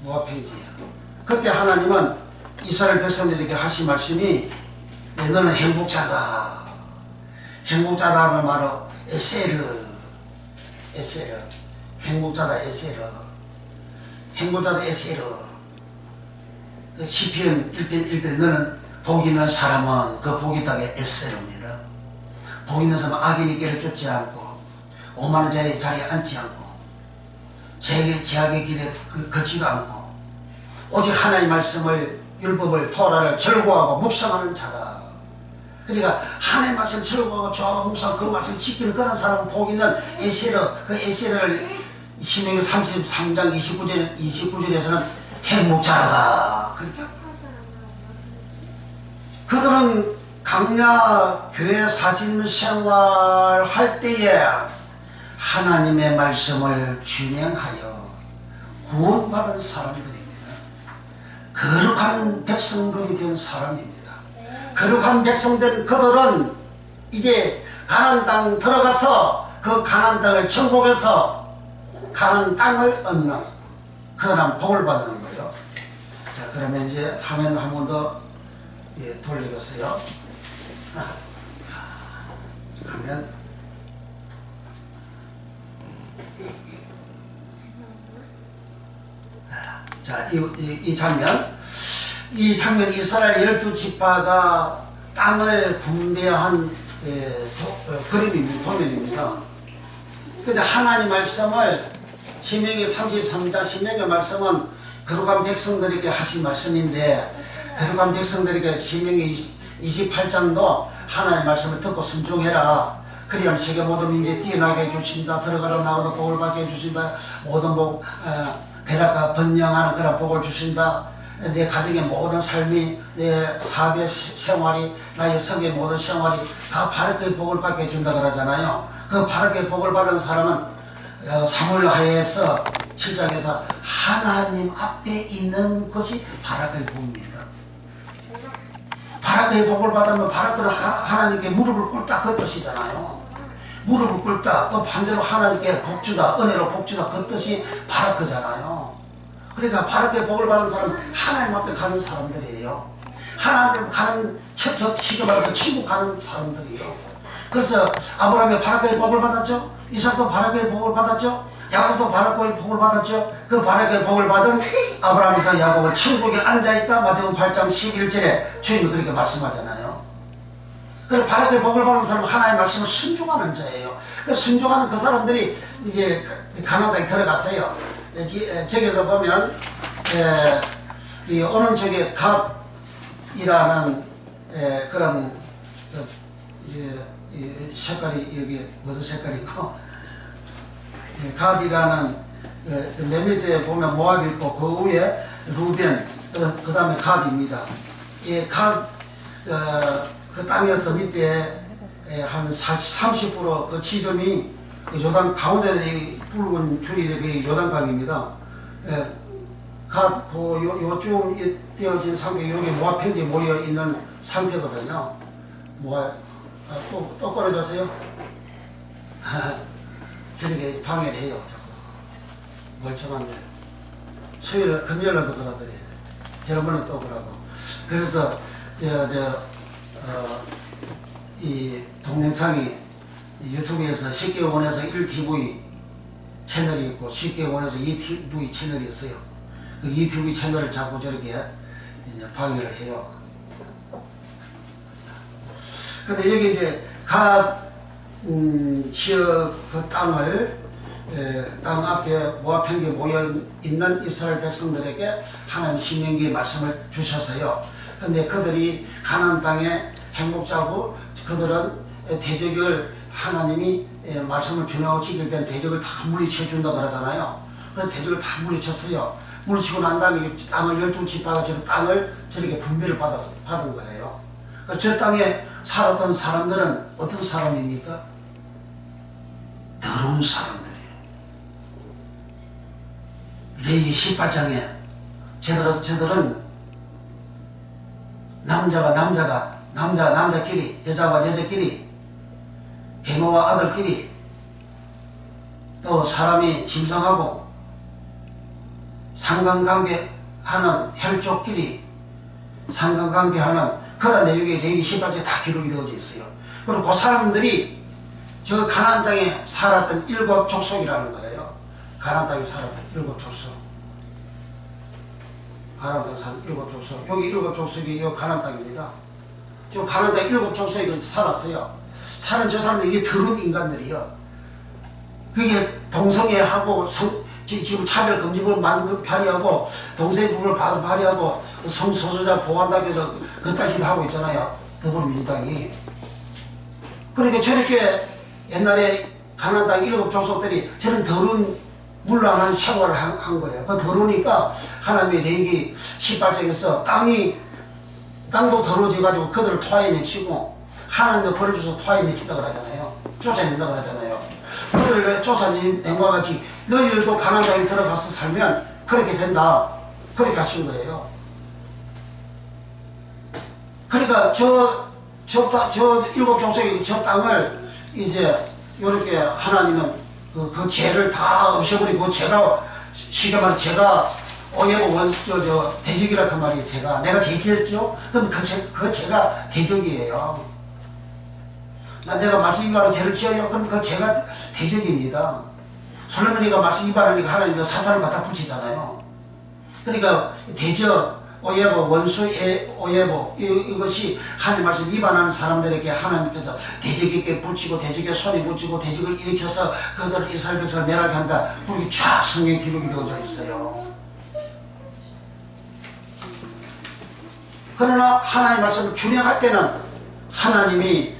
모압 평지에. 그때 하나님은 이스라엘 백성들에게 하신 말씀이 너는 행복자다. 행복자라는 말은 에세르. 행복자다 에세르. 행복자다 에세르. 시편 1편 너는 복 있는 사람은 그 복이 있다게 에세르입니다. 복 있는 사람은 악인의 길을 쫓지 않고 오만한 자리에 앉지 않고 제약의 길에 걷지도 않고 오직 하나님의 말씀을 율법을 토라를 절거하고 묵상하는 자다. 그러니까 하나님의 말씀 절거하고 좋아하고 묵상하고 그 말씀 지키는 그런 사람은 복 있는 에세르. 그 에세르를 신명기 33장 29절에서는 행복자로다. 그러니까 그들은 강야 교회 사진 생활 할 때에 하나님의 말씀을 준행하여 구원받은 사람들입니다. 거룩한 백성들이 된 사람입니다. 거룩한 백성된 그들은 이제 가나안 땅 들어가서 그 가나안 땅을 정복해서 가나안 땅을 얻는 그런 복을 받는 거예요. 자, 그러면 이제 화면 한 번 더 돌리겠어요. 하면 자, 이 장면 이스라엘 12지파가 땅을 분배한 그림입니다. 도면입니다. 근데 하나님 말씀을 신명기 33장 신명기 말씀은 거룩한 백성들에게 하신 말씀인데 거룩한 백성들에게 신명기 28장도 하나님의 말씀을 듣고 순종해라. 그리하면 세계 모든 민족에 뛰어나게 해주신다. 들어가다 나가다 복을 받게 해주신다. 모든 복 대락과 번영하는 그런 복을 주신다. 내 가정의 모든 삶이 내 사업의 생활이 나의 성의 모든 생활이 다 바르게 복을 받게 해준다 그러잖아요. 그 바르게 복을 받은 사람은 사무엘하에서 7장에서 하나님 앞에 있는 것이 바라크의 복입니다. 바라크의 복을 받으면 바라크는 하나님께 무릎을 꿇다 그 뜻이잖아요. 무릎을 꿇다 또 반대로 하나님께 복주다 은혜로 복주다 그 뜻이 바라크잖아요. 그러니까 바라크의 복을 받은 사람은 하나님 앞에 가는 사람들이에요. 하나님 가는 시계 말해서 천국 가는 사람들이에요. 그래서 아브라함이 바라크의 복을 받았죠. 이삭도 바라크의 복을 받았죠. 야곱도 바라크의 복을 받았죠. 그 바라크의 복을 받은 아브라함, 이삭, 야곱은 천국에 앉아있다. 마태복음 8장 11절에 주님이 그렇게 말씀하잖아요. 그 바라크의 복을 받은 사람은 하나님의 말씀을 순종하는 자예요. 그 순종하는 그 사람들이 이제 가나안 땅에 들어갔어요. 저기서 보면 이 오른쪽에 갓이라는 그런 색깔이 여기 무슨 색깔이고 갓이라는 맨 밑에 보면 모압이 있고 그 위에 루벤 그 다음에 갓입니다. 이 갓 그 땅에서 밑에 한 30% 지점이 요단 가운데 붉은 줄이 요단강입니다. 갓 요쪽 떼어진 상태 여기 모압 평지에 모여 있는 상태거든요. 뭐가 또 끊어졌어요? 저렇게 방해를 해요. 자꾸 멀쩡한데 수요일 금요일날도 그러더래. 저번에 또 그러고. 그래서 이 동영상이 유튜브에서 쉽게 원해서 1TV 채널이 있고 쉽게 원해서 2TV 채널이 있어요. 그 2TV 채널을 자꾸 저렇게 이제 방해를 해요. 근데 여기 이제 각 지역 그 땅을 땅 앞에 모압행기에 모여 있는 이스라엘 백성들에게 하나님 신명기의 말씀을 주셔서요. 근데 그들이 가나안 땅에 행복자고 그들은 대적을 하나님이 말씀을 준하고 지킬 때는 대적을 다 물리쳐 준다 그러잖아요. 그래서 대적을 다 물리쳤어요. 물리치고 난 다음에 땅을 12지파가 저 땅을 저렇게 분배를 받은 거예요. 그래서 저 땅에 살았던 사람들은 어떤 사람입니까? 더러운 사람들이에요. 레위 18장에 저들은 남자끼리 여자와 여자끼리 계모와 아들끼리 또 사람이 짐승하고 상관관계하는 혈족끼리 상관관계하는 그런 내용이 레위 18장에 다 기록이 되어져 있어요. 그리고 그 사람들이 저 가나안 땅에 살았던 7 족속이라는 거예요. 가나안 땅에 살았던 7 족속. 가나안 땅에 살았던 7 족속. 여기 7 족속이 요 가나안 땅입니다. 저 가나안 땅 7 족속이 살았어요. 사는 저 사람들 이게 더러운 인간들이요. 그게 동성애하고 지금 차별금지법 발의하고 동성애법을 발의하고 성소수자 보호한다고 해서 그따위도 하고 있잖아요. 더불어민주당이. 그러니까 저렇게 옛날에 가나안 땅 7 족속들이 저런 더러운 문란한 생활을 한 거예요. 그 더러우니까 하나님의 레위기 18장에서 땅도 더러워져가지고 그들을 토하여내치고 하나님도 버려줘서 토하여내친다 그러잖아요. 쫓아낸다 그러잖아요. 그들을 쫓아낸과 같이 너희들도 가나안 땅에 들어가서 살면 그렇게 된다. 그렇게 하신 거예요. 그러니까 저 7 족속의 저 땅을 이제 요렇게 하나님은 그 죄를 다 없애버리고 죄가 쉽게 말해 죄가 오예고 대적이라 그 말이에요. 내가 죄 지었죠? 그럼 그 죄가 대적이에요. 내가 말씀 위반하는 죄를 지어요? 그럼 그 죄가 대적입니다. 솔로몬이가 말씀 위반하니까 하나님이 사탄을 갖다 붙이잖아요. 그러니까 대적, 오예보, 원수의 오예보 이것이 하나님 말씀 위반하는 사람들에게 하나님께서 대적에게 붙이고 대적에 손에 붙이고 대적을 일으켜서 그들을 이스라엘 백성을 멸하게 한다. 그렇게 쫙 성경 기록이 되어져 있어요. 그러나 하나님 말씀을 준행할 때는 하나님이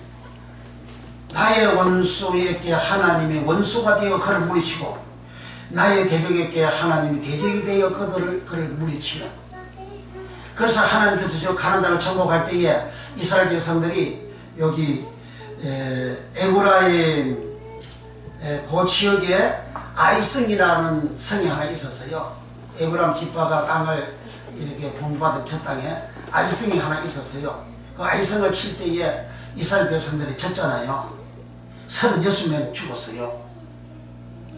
나의 원수에게 하나님이 원수가 되어 그를 물리치고 나의 대적에게 하나님이 대적이 되어 그를 물리치는. 그래서 하나님께서 저 가나안 땅을 정복할 때에 이스라엘 백성들이 여기 에브라임 그 지역에 아이성이라는 성이 하나 있었어요. 에브라임 지파가 땅을 이렇게 분받은 저 땅에 아이성이 하나 있었어요. 그 아이성을 칠 때에 이스라엘 백성들이 졌잖아요. 36명 죽었어요.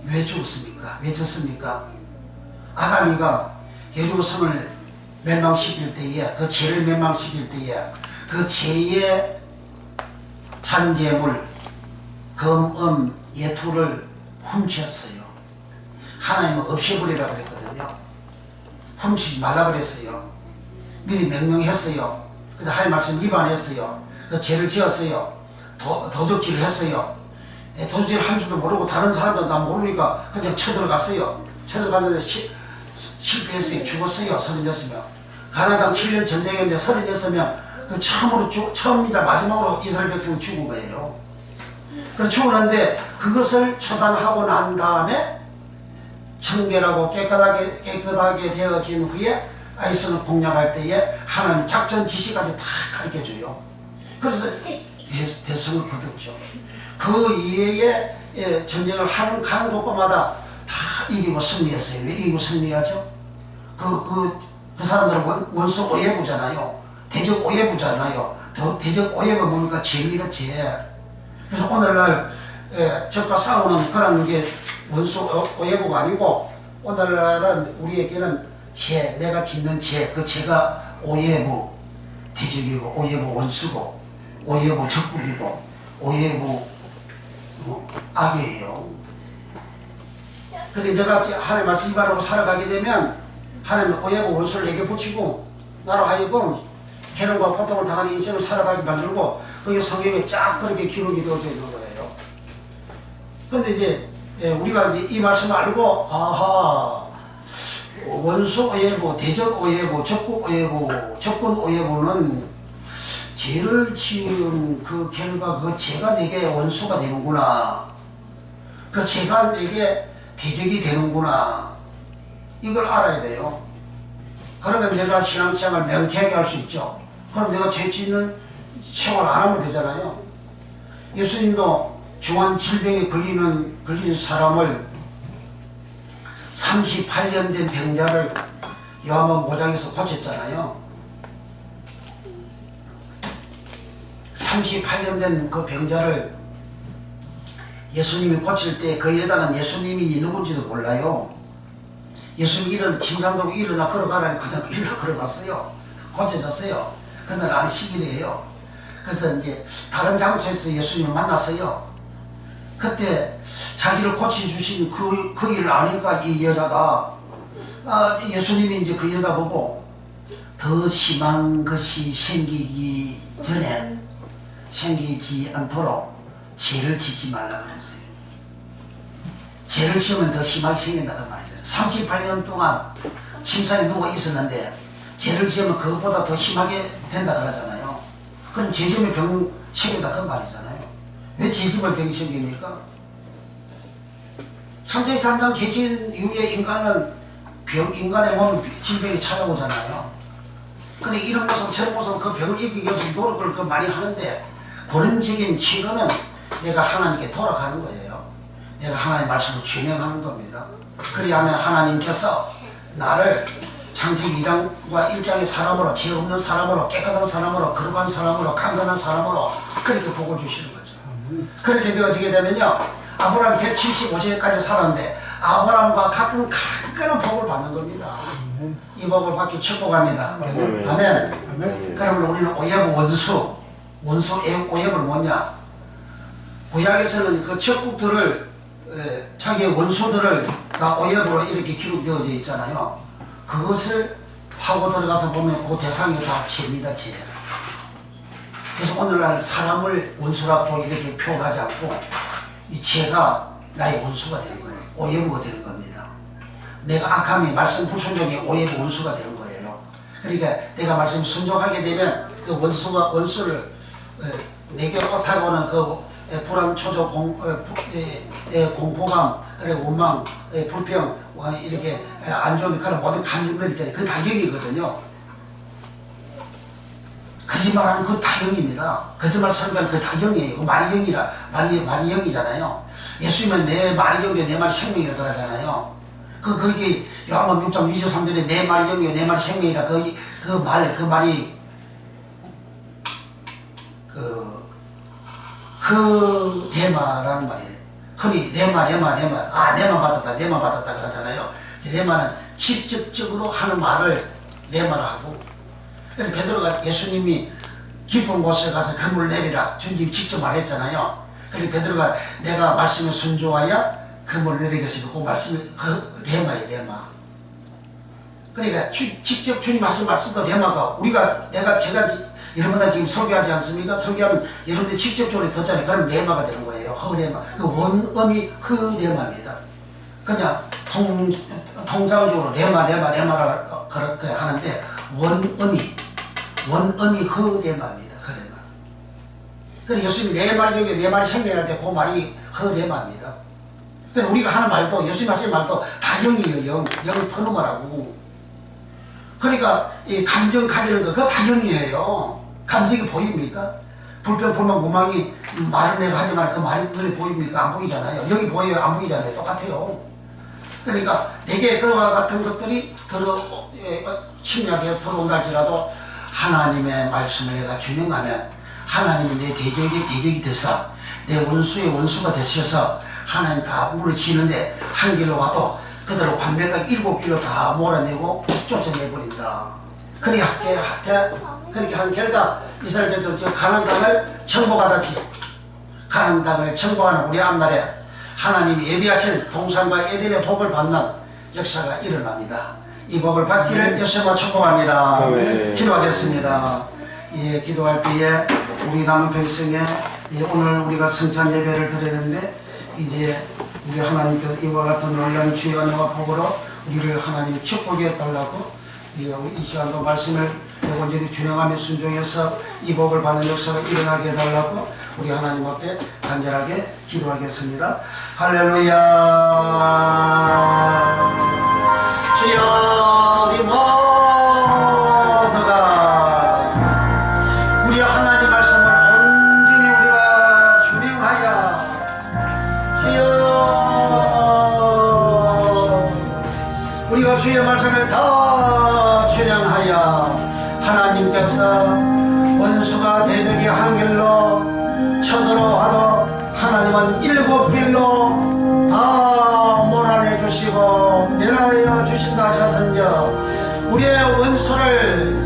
왜 죽었습니까? 왜 졌습니까? 아가미가 여리고성을 멸망시킬 때에 그 죄를 멸망시킬 때에 그 죄의 잔재물 금은 예투를 훔쳤어요. 하나님은 없애버리라고 그랬거든요. 훔치지 말라 그랬어요. 미리 명령했어요. 근데 하나님 말씀 위반했어요. 그 죄를 지었어요. 도둑질을 했어요. 도둑질을 한 줄도 모르고 다른 사람도 다 모르니까 그냥 쳐들어갔어요. 쳐들어갔는데 실패했어요. 죽었어요. 36명. 가나안 땅 7년 전쟁했는데 36명 그 처음이자 마지막으로 이스라엘 백성이 죽은 거예요. 그래서 죽었는데 그것을 처단하고 난 다음에 청결하고 깨끗하게 되어진 후에 아이성을 공략할 때에 하나님 작전 지시까지 다 가르쳐줘요. 그래서 대성을 거뒀죠. 그 이외에 전쟁을 하는 곳마다 다 이기고 승리했어요. 왜 이기고 승리하죠? 그 사람들은 원수 오예부잖아요. 대적 오예부잖아요. 대적 오예부 뭡니까? 죄입니다, 죄. 그래서 오늘날 적과 싸우는 그런 게 원수 오예부가 아니고 오늘날은 우리에게는 죄, 내가 짓는 죄, 그 죄가 오예부 대적이고 오예부 원수고 오예부 적국이고 오예부 악이에요. 그런데 내가 하나님 말씀 이바라고 살아가게 되면 하나님 오예부 원수를 내게 붙이고 나로 하여금 해롱과 고통을 당하는 인생을 살아가게 만들고 그게 성경에 쫙 그렇게 기록이 되어져 있는 거예요. 그런데 이제 우리가 이제 이 말씀을 알고 아하 원수 오예부, 대적 오예부, 적국 오예부, 적군 오예부는 죄를 지은 그 결과 그 죄가 내게 원수가 되는구나. 그 죄가 내게 대적이 되는구나. 이걸 알아야 돼요. 그러면 내가 신앙생활을 명쾌하게 할 수 있죠. 그럼 내가 죄 짓는 생활 안 하면 되잖아요. 예수님도 중한 질병에 걸린 사람을 38년 된 병자를 요한복음 5장에서 고쳤잖아요. 38년 된 그 병자를 예수님이 고칠 때 그 여자는 예수님이 누군지도 몰라요. 예수님이 침상 들고 일어나 걸어가라니 그냥 일어나 걸어갔어요. 고쳐졌어요. 그날 안식일이에요. 그래서 이제 다른 장소에서 예수님을 만났어요. 그때 자기를 고쳐주신 그 일을 아니까 이 여자가 예수님이 이제 그 여자 보고 더 심한 것이 생기기 전에 생기지 않도록 죄를 짓지 말라 그랬어요. 죄를 지으면 더 심하게 생긴다는 말이죠. 38년 동안 침상에 누워 있었는데 죄를 지으면 그것보다 더 심하게 된다 그러잖아요. 그럼 죄 지으면 병 생긴다 그 말이잖아요. 왜 죄 지으면 병이 생깁니까? 창세기 3장 죄 지은 이후에 인간의 몸에 질병이 찾아오잖아요. 근데 이런 모습 저런 모습 그 병을 이기기 위해서 노력을 그 많이 하는데 본능적인 치료는 내가 하나님께 돌아가는 거예요. 내가 하나님의 말씀을 준행하는 겁니다. 그리하면 하나님께서 나를 창세기 2장과 1장의 사람으로, 죄 없는 사람으로, 깨끗한 사람으로, 거룩한 사람으로, 강건한 사람으로 그렇게 복을 주시는 거죠. 그렇게 되어지게 되면요, 아브라함이 175세까지 살았는데 아브라함과 같은 강건한 복을 받는 겁니다. 이 복을 받기 축복합니다. 아멘. 그러면 우리는 오예부 원수 오예부는 뭐냐? 구약에서는 그 적국들을 자기의 원수들을 다 오예부로 이렇게 기록되어져 있잖아요. 그것을 파고 들어가서 보면 그 대상이 다 죄입니다, 죄. 그래서 오늘날 사람을 원수라고 이렇게 표현하지 않고 이 죄가 나의 원수가 되는 거예요. 오예부가 되는 겁니다. 내가 악함이 말씀 불순종이 오예부 원수가 되는 거예요. 그러니까 내가 말씀 순종하게 되면 그 원수를 내게 못하고는 그 불안, 초조, 공포감, 그리고 원망, 불평, 이렇게 안 좋은 그런 모든 감정들 있잖아요. 그 다 영이거든요. 거짓말하는 그 다 영입니다. 거짓말 설교하는 그 다 영이에요. 그 말이 영이라, 말이 영이잖아요. 예수님은 내 말이 영이요, 내 말이 생명이라 그러잖아요. 거기 요한복음 6장 23절에 내 말이 영이요, 내 말이 생명이라 그 말이 레마라는 말이에요. 흔히 레마. 레마 받았다 그러잖아요. 레마는 직접적으로 하는 말을 레마라 하고. 그래서 베드로가 예수님이 깊은 곳에 가서 그물 내리라. 주님 직접 말했잖아요. 그래서 베드로가 내가 말씀에 순종하여 그물 내리겠습니다. 그 말씀이 그 레마예요, 레마. 그러니까 직접 주님 하신 말씀도 레마가 제가 여러분들 지금 설교하지 않습니까? 설교하면 여러분들이 직접적으로 듣잖아요. 그럼 레마가 되는 거예요. 허레마. 그 원음이 허레마입니다. 그냥 통상적으로 레마라고 그렇게 하는데 원음이 허레마입니다. 허레마. 그래서 예수님이 내 말이 여기 내 말이 생명할 때 그 말이 허레마입니다. 그래서 우리가 하는 말도 예수님 하시는 말도 다 영이에요. 영을 퍼놓으라고. 그러니까 이 감정 가지는 거 그거 다 영이에요. 감정이 보입니까? 불평, 불만, 구망이 말을 내가 하지만 그 말이 그래 보입니까? 안 보이잖아요. 여기 보여요? 안 보이잖아요. 똑같아요. 그러니까 내게 그와 같은 것들이 침략에 들어온다 할지라도 하나님의 말씀을 내가 준행하면 하나님이 내 대적이 돼서 내 원수의 원수가 되셔서 하나님 다 물어치는데 한 길로 와도 그대로 반백각 7길로 다 몰아내고 쫓아내버린다. 그렇게 한 결과 이스라엘께서 가나안 땅을 정복하다시 가나안 땅을 정복하는 우리 앞날에 하나님이 예비하신 동산과 에덴의 복을 받는 역사가 일어납니다. 이 복을 받기를 예수님으로 축복합니다. 기도하겠습니다. 예, 기도할 때에 우리 남은 평생에 오늘 우리가 성찬 예배를 드리는데 이제 우리 하나님께서 이와 같은 놀라운 주의 은혜와 복으로 우리를 하나님이 축복해 달라고 이 시간도 말씀을 온전히 준행하며 순종해서 이 복을 받는 역사가 일어나게 해달라고 우리 하나님 앞에 간절하게 기도하겠습니다. 할렐루야. 주여, 우리 모두가 우리 하나님 말씀을 온전히 우리가 준행하여 주여, 우리가 주의 말씀을 더 준행하여 하나님께서 원수가 대적이 한 길로 쳐들어와도 하나님은 7길로 다 몰아내 주시고 멸하여 주신다 하셨으며 우리의 원수를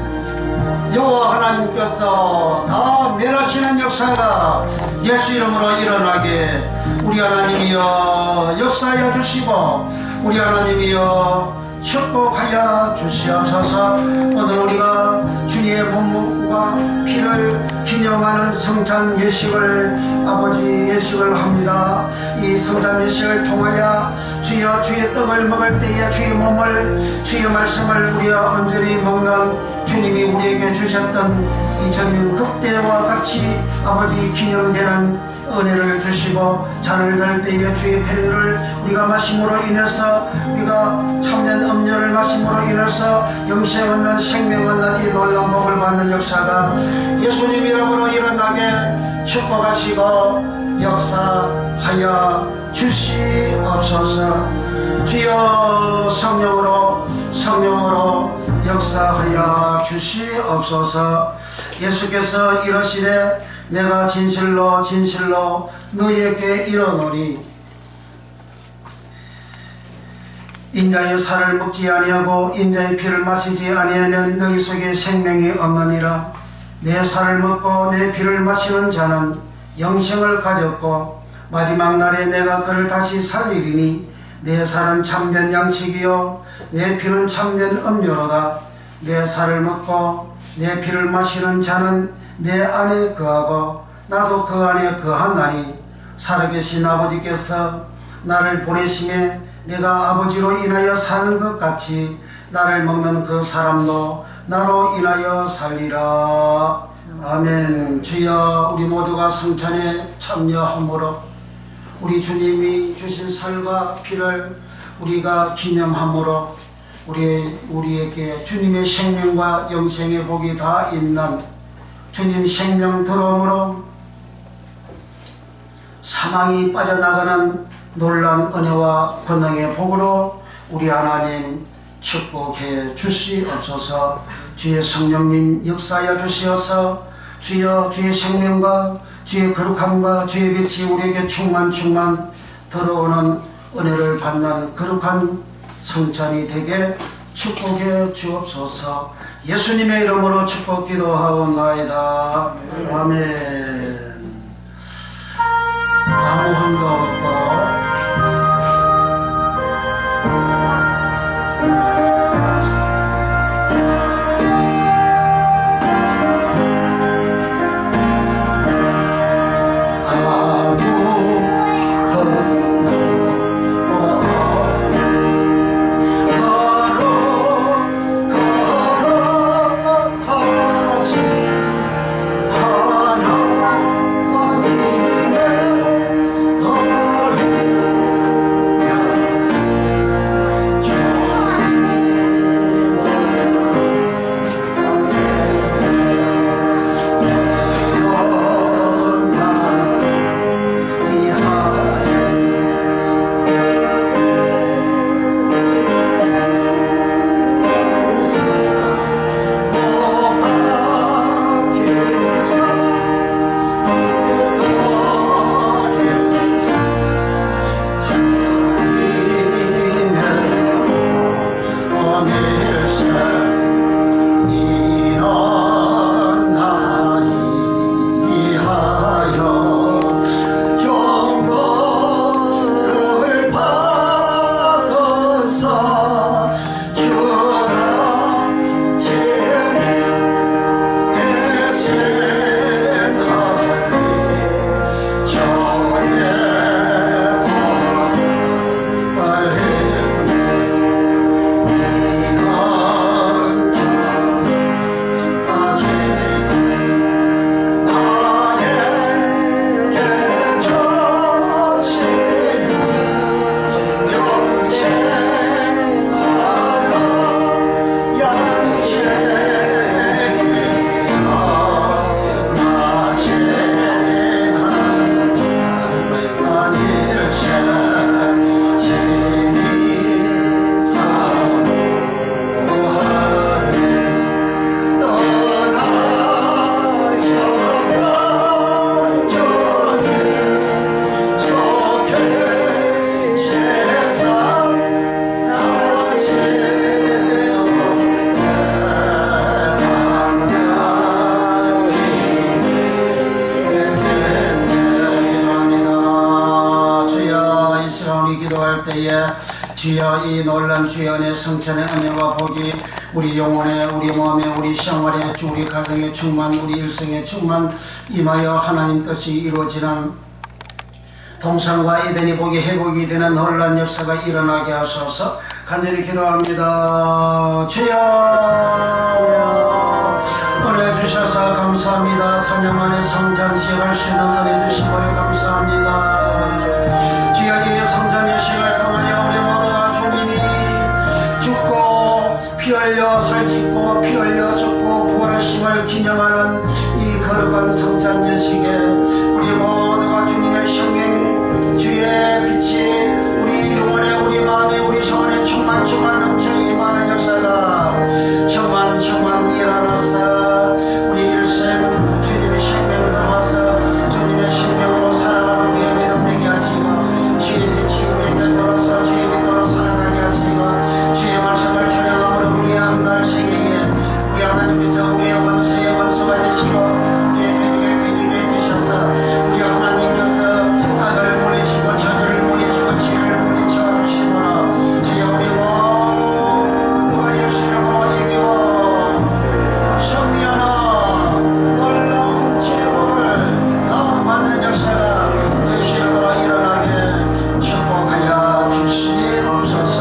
여호와 하나님께서 다 멸하시는 역사가 예수 이름으로 일어나게 우리 하나님이여 역사하여 주시고 우리 하나님이여 축복하여 주시옵소서. 오늘 우리가 주님의 몸과 피를 기념하는 성찬 예식을 아버지 예식을 합니다. 이 성찬 예식을 통하여 주여 주의 떡을 먹을 때에 주의 몸을 주의 말씀을 우리가 온전히 먹는 주님이 우리에게 주셨던 2000년 그때와 같이 아버지 기념되는 은혜를 주시고 잔을 들 때에 주의 피를 우리가 마심으로 인해서 우리가 참된 음료를 마심으로 인해서 영생 얻는 생명 얻는 이 놀라운 복을 받는 역사가 예수님 이름으로 일어나게 축복하시고 역사하여 주시옵소서. 주여 성령으로 역사하여 주시옵소서. 예수께서 이러시되 내가 진실로 너희에게 이르노니 인자의 살을 먹지 아니하고 인자의 피를 마시지 아니하면 너희 속에 생명이 없느니라. 내 살을 먹고 내 피를 마시는 자는 영생을 가졌고 마지막 날에 내가 그를 다시 살리리니 내 살은 참된 양식이요 내 피는 참된 음료로다. 내 살을 먹고 내 피를 마시는 자는 내 안에 거하고 나도 그 안에 거하나니 살아계신 아버지께서 나를 보내심에 내가 아버지로 인하여 사는 것 같이 나를 먹는 그 사람도 나로 인하여 살리라. 아멘. 주여, 우리 모두가 성찬에 참여함으로 우리 주님이 주신 살과 피를 우리가 기념함으로 우리에게 주님의 생명과 영생의 복이 다 있는 주님 생명 들어옴으로 사망이 빠져나가는 놀라운 은혜와 권능의 복으로 우리 하나님 축복해 주시옵소서. 주의 성령님 역사하여 주시어서 주여 주의 생명과 주의 거룩함과 주의 빛이 우리에게 충만 들어오는 은혜를 받는 거룩한 성찬이 되게 축복해 주옵소서. 예수님의 이름으로 축복 기도하옵나이다. 아멘. 아무 한도 없고 하나님의 주여 이 놀란 주의 은혜 성찬의 은혜와 복이 우리 영혼에 우리 마음에 우리 생활에 우리 가정에 충만 우리 일생에 충만 임하여 하나님 뜻이 이루어지는 동산과 에덴이 복이 회복이 되는 놀란 역사가 일어나게 하소서. 간절히 기도합니다. 주여 은혜 주셔서 감사합니다. 4년 만에 성찬식 할 수 있는 은혜 주신 걸 감사합니다. 주여 이 성찬식을 통하여 우리 모두가 주님이 죽고 피 흘려 살 짓고 피 흘려 죽고 부활하심을 기념하는 이 거룩한 성찬 예식에 우리 모두가 주님의 생명 주의 빛이 우리 영혼에 우리 마음에 우리 손에 충만 넘쳐 임하는 역사가 충만 일어나서 우리 일생 주님의 생명 들어와서 주님의 생명으로 살아가는 우리의 믿음 되게 하시고 주의 빛이 우리에게 들어서 주의 빛으로 살아가게 하시고 주의 말씀을 준행함으로 우리의 앞날 생애에 우리 하나님께서 우리의 원수의 원수가 되시고 우리의 대중의 되셔서 우리 하나님께서 악을 물리치고 저주를 물리치고 지혜를 물리쳐 주시므로 주여 우리 모두가 예수 이름으로 이기고 승리하나 놀라운 제복을 더 받는 역사가 예수 이름으로 일어나게 축복하여 주시옵소서.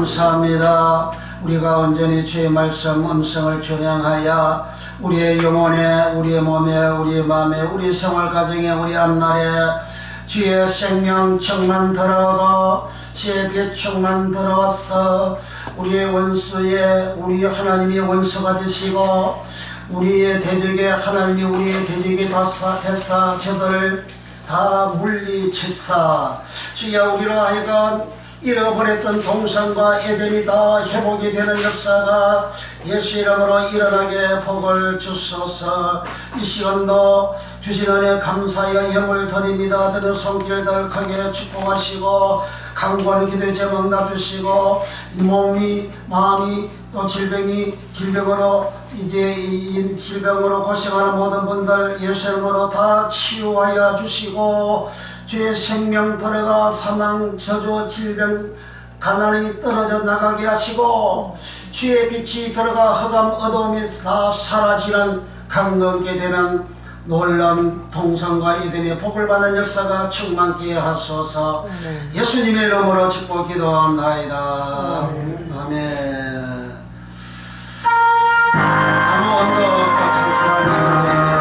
감사합니다. 우리가 온전히 주의 말씀 음성을 준행하여 우리의 영혼에 우리의 몸에 우리의 마음에 우리 생활 가정에 우리 앞날에 주의 생명 충만 들어가고 주의 빛 충만 들어와서 우리의 원수의 우리 하나님이 원수가 되시고 우리의 대적에 하나님이 우리의 대적이 대사 저들을 다 물리치사 주여 우리로 하여금 잃어버렸던 동산과 에덴이 다 회복이 되는 역사가 예수 이름으로 일어나게 복을 주소서. 이 시간도 주신 은혜 감사하여 영을 드립니다. 드는 손길들 크게 축복하시고 간구하는 기도에 응답 주시고 몸이 마음이 또 질병으로 이제 이 질병으로 고생하는 모든 분들 예수 이름으로 다 치유하여 주시고 주의 생명 들어가 사망 저주 질병 가난이 떨어져 나가게 하시고 주의 빛이 들어가 흑암 어둠이 다 사라지는 강건케 되는 놀라운 동산과 에덴의 복을 받는 역사가 충만케 하소서. 예수님의 이름으로 축복 기도합나이다. 아멘. 아무 언덕 없고 장수한 이름입니다.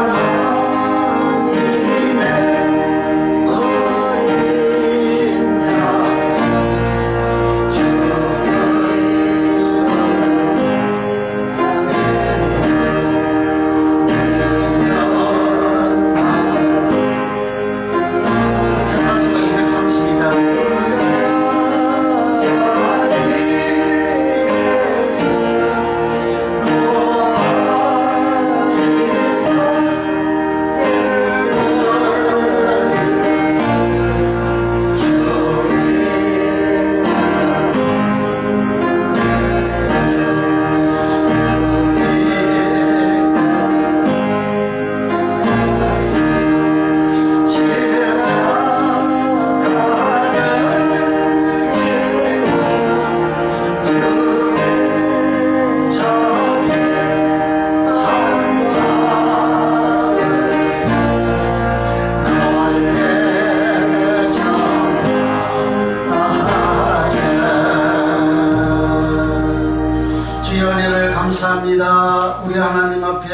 하나 주의 은혜를 감사합니다. 우리 하나님 앞에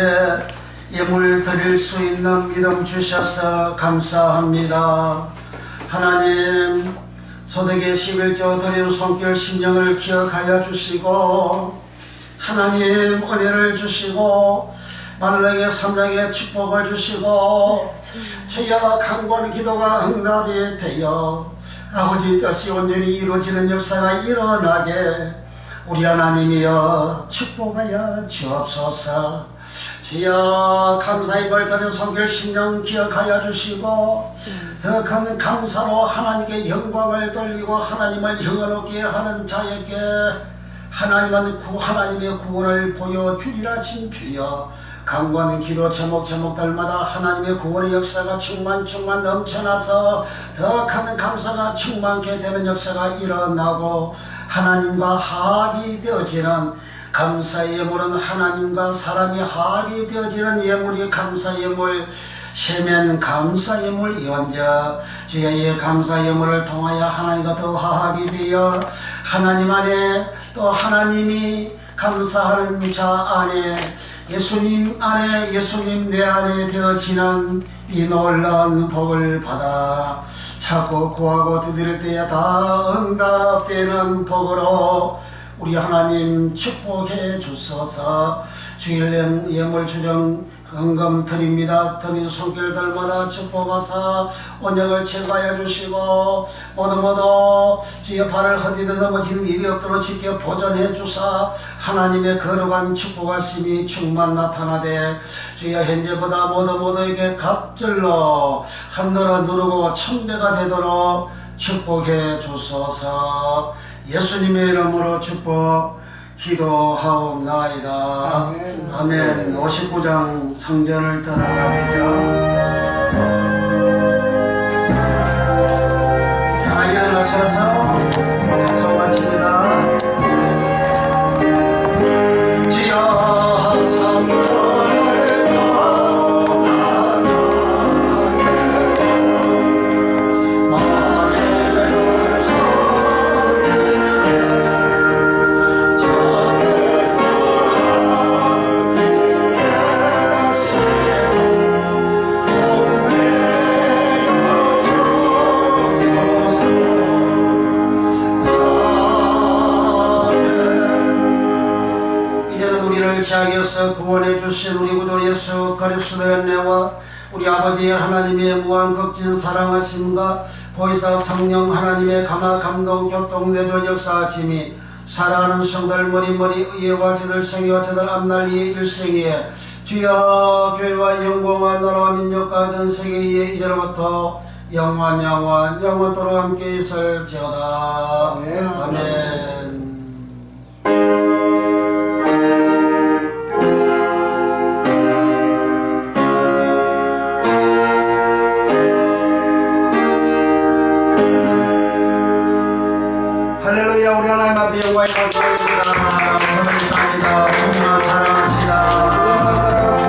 예물 드릴 수 있는 믿음 주셔서 감사합니다. 하나님, 소득의 11조 드린 손길 심령을 기억하여 주시고 하나님 은혜를 주시고 만능의 3장의 축복을 주시고 주여 간구하는 기도가 응답이 되어 아버지 뜻이 온전히 이루어지는 역사가 일어나게 우리 하나님이여 축복하여 주옵소서. 주여 감사의 벌들은 손길 심령 기억하여 주시고 더 큰 감사로 하나님께 영광을 돌리고 하나님을 영원하게 하는 자에게 하나님의 구원을 보여주리라 하신 주여, 간구하는 기도 제목들마다 하나님의 구원의 역사가 충만 넘쳐나서 더 큰 감사가 충만케 되는 역사가 일어나고 하나님과 합이 되어지는 감사의 예물은 하나님과 사람이 합이 되어지는 예물이 감사 예물, 세면 감사 예물 이원자 주의 감사 예물을 통하여 하나님과 더 화합이 되어 하나님 안에 또 하나님이 감사하는 자 안에 예수님 안에 예수님 내 안에 되어지는 이 놀라운 복을 받아 찾고 구하고 두드릴 때에 다 응답되는 복으로 우리 하나님 축복해 주소서. 주일날 예물 주정 헌금 드립니다. 드린 손길들마다 축복하사 언약을 체과하여 주시고 모두 주의 발을 헛디뎌 넘어지는 일이 없도록 지켜 보존해 주사 하나님의 거룩한 축복하심이 충만 나타나되 주여 현재보다 모두에게 갑절로 하늘을 누르고 천배가 되도록 축복해 주소서. 예수님의 이름으로 축복 기도하옵나이다. 아멘. 59장 성전을 따라가자. 편하게 일어나셔서 방송 마칩니다. 주여 성전을 지하에서 구원해 주신 우리 구주 예수 그리스도의 은혜와 우리 아버지 하나님의 무한 극진 사랑하심과 보혜사 성령 하나님의 감화 감동 교통 내조 역사하심이 사랑하는 성들 머리머리 의회와 저들 생애와 저들 앞날리의 일생에 주여 교회와 영광과 나라와 민족과 전세계의 이제로부터 영원토록 함께 있을지어다. 아멘. 할렐루야. 우리 하나님 앞에 영광이 감사합니다. 감사합니다.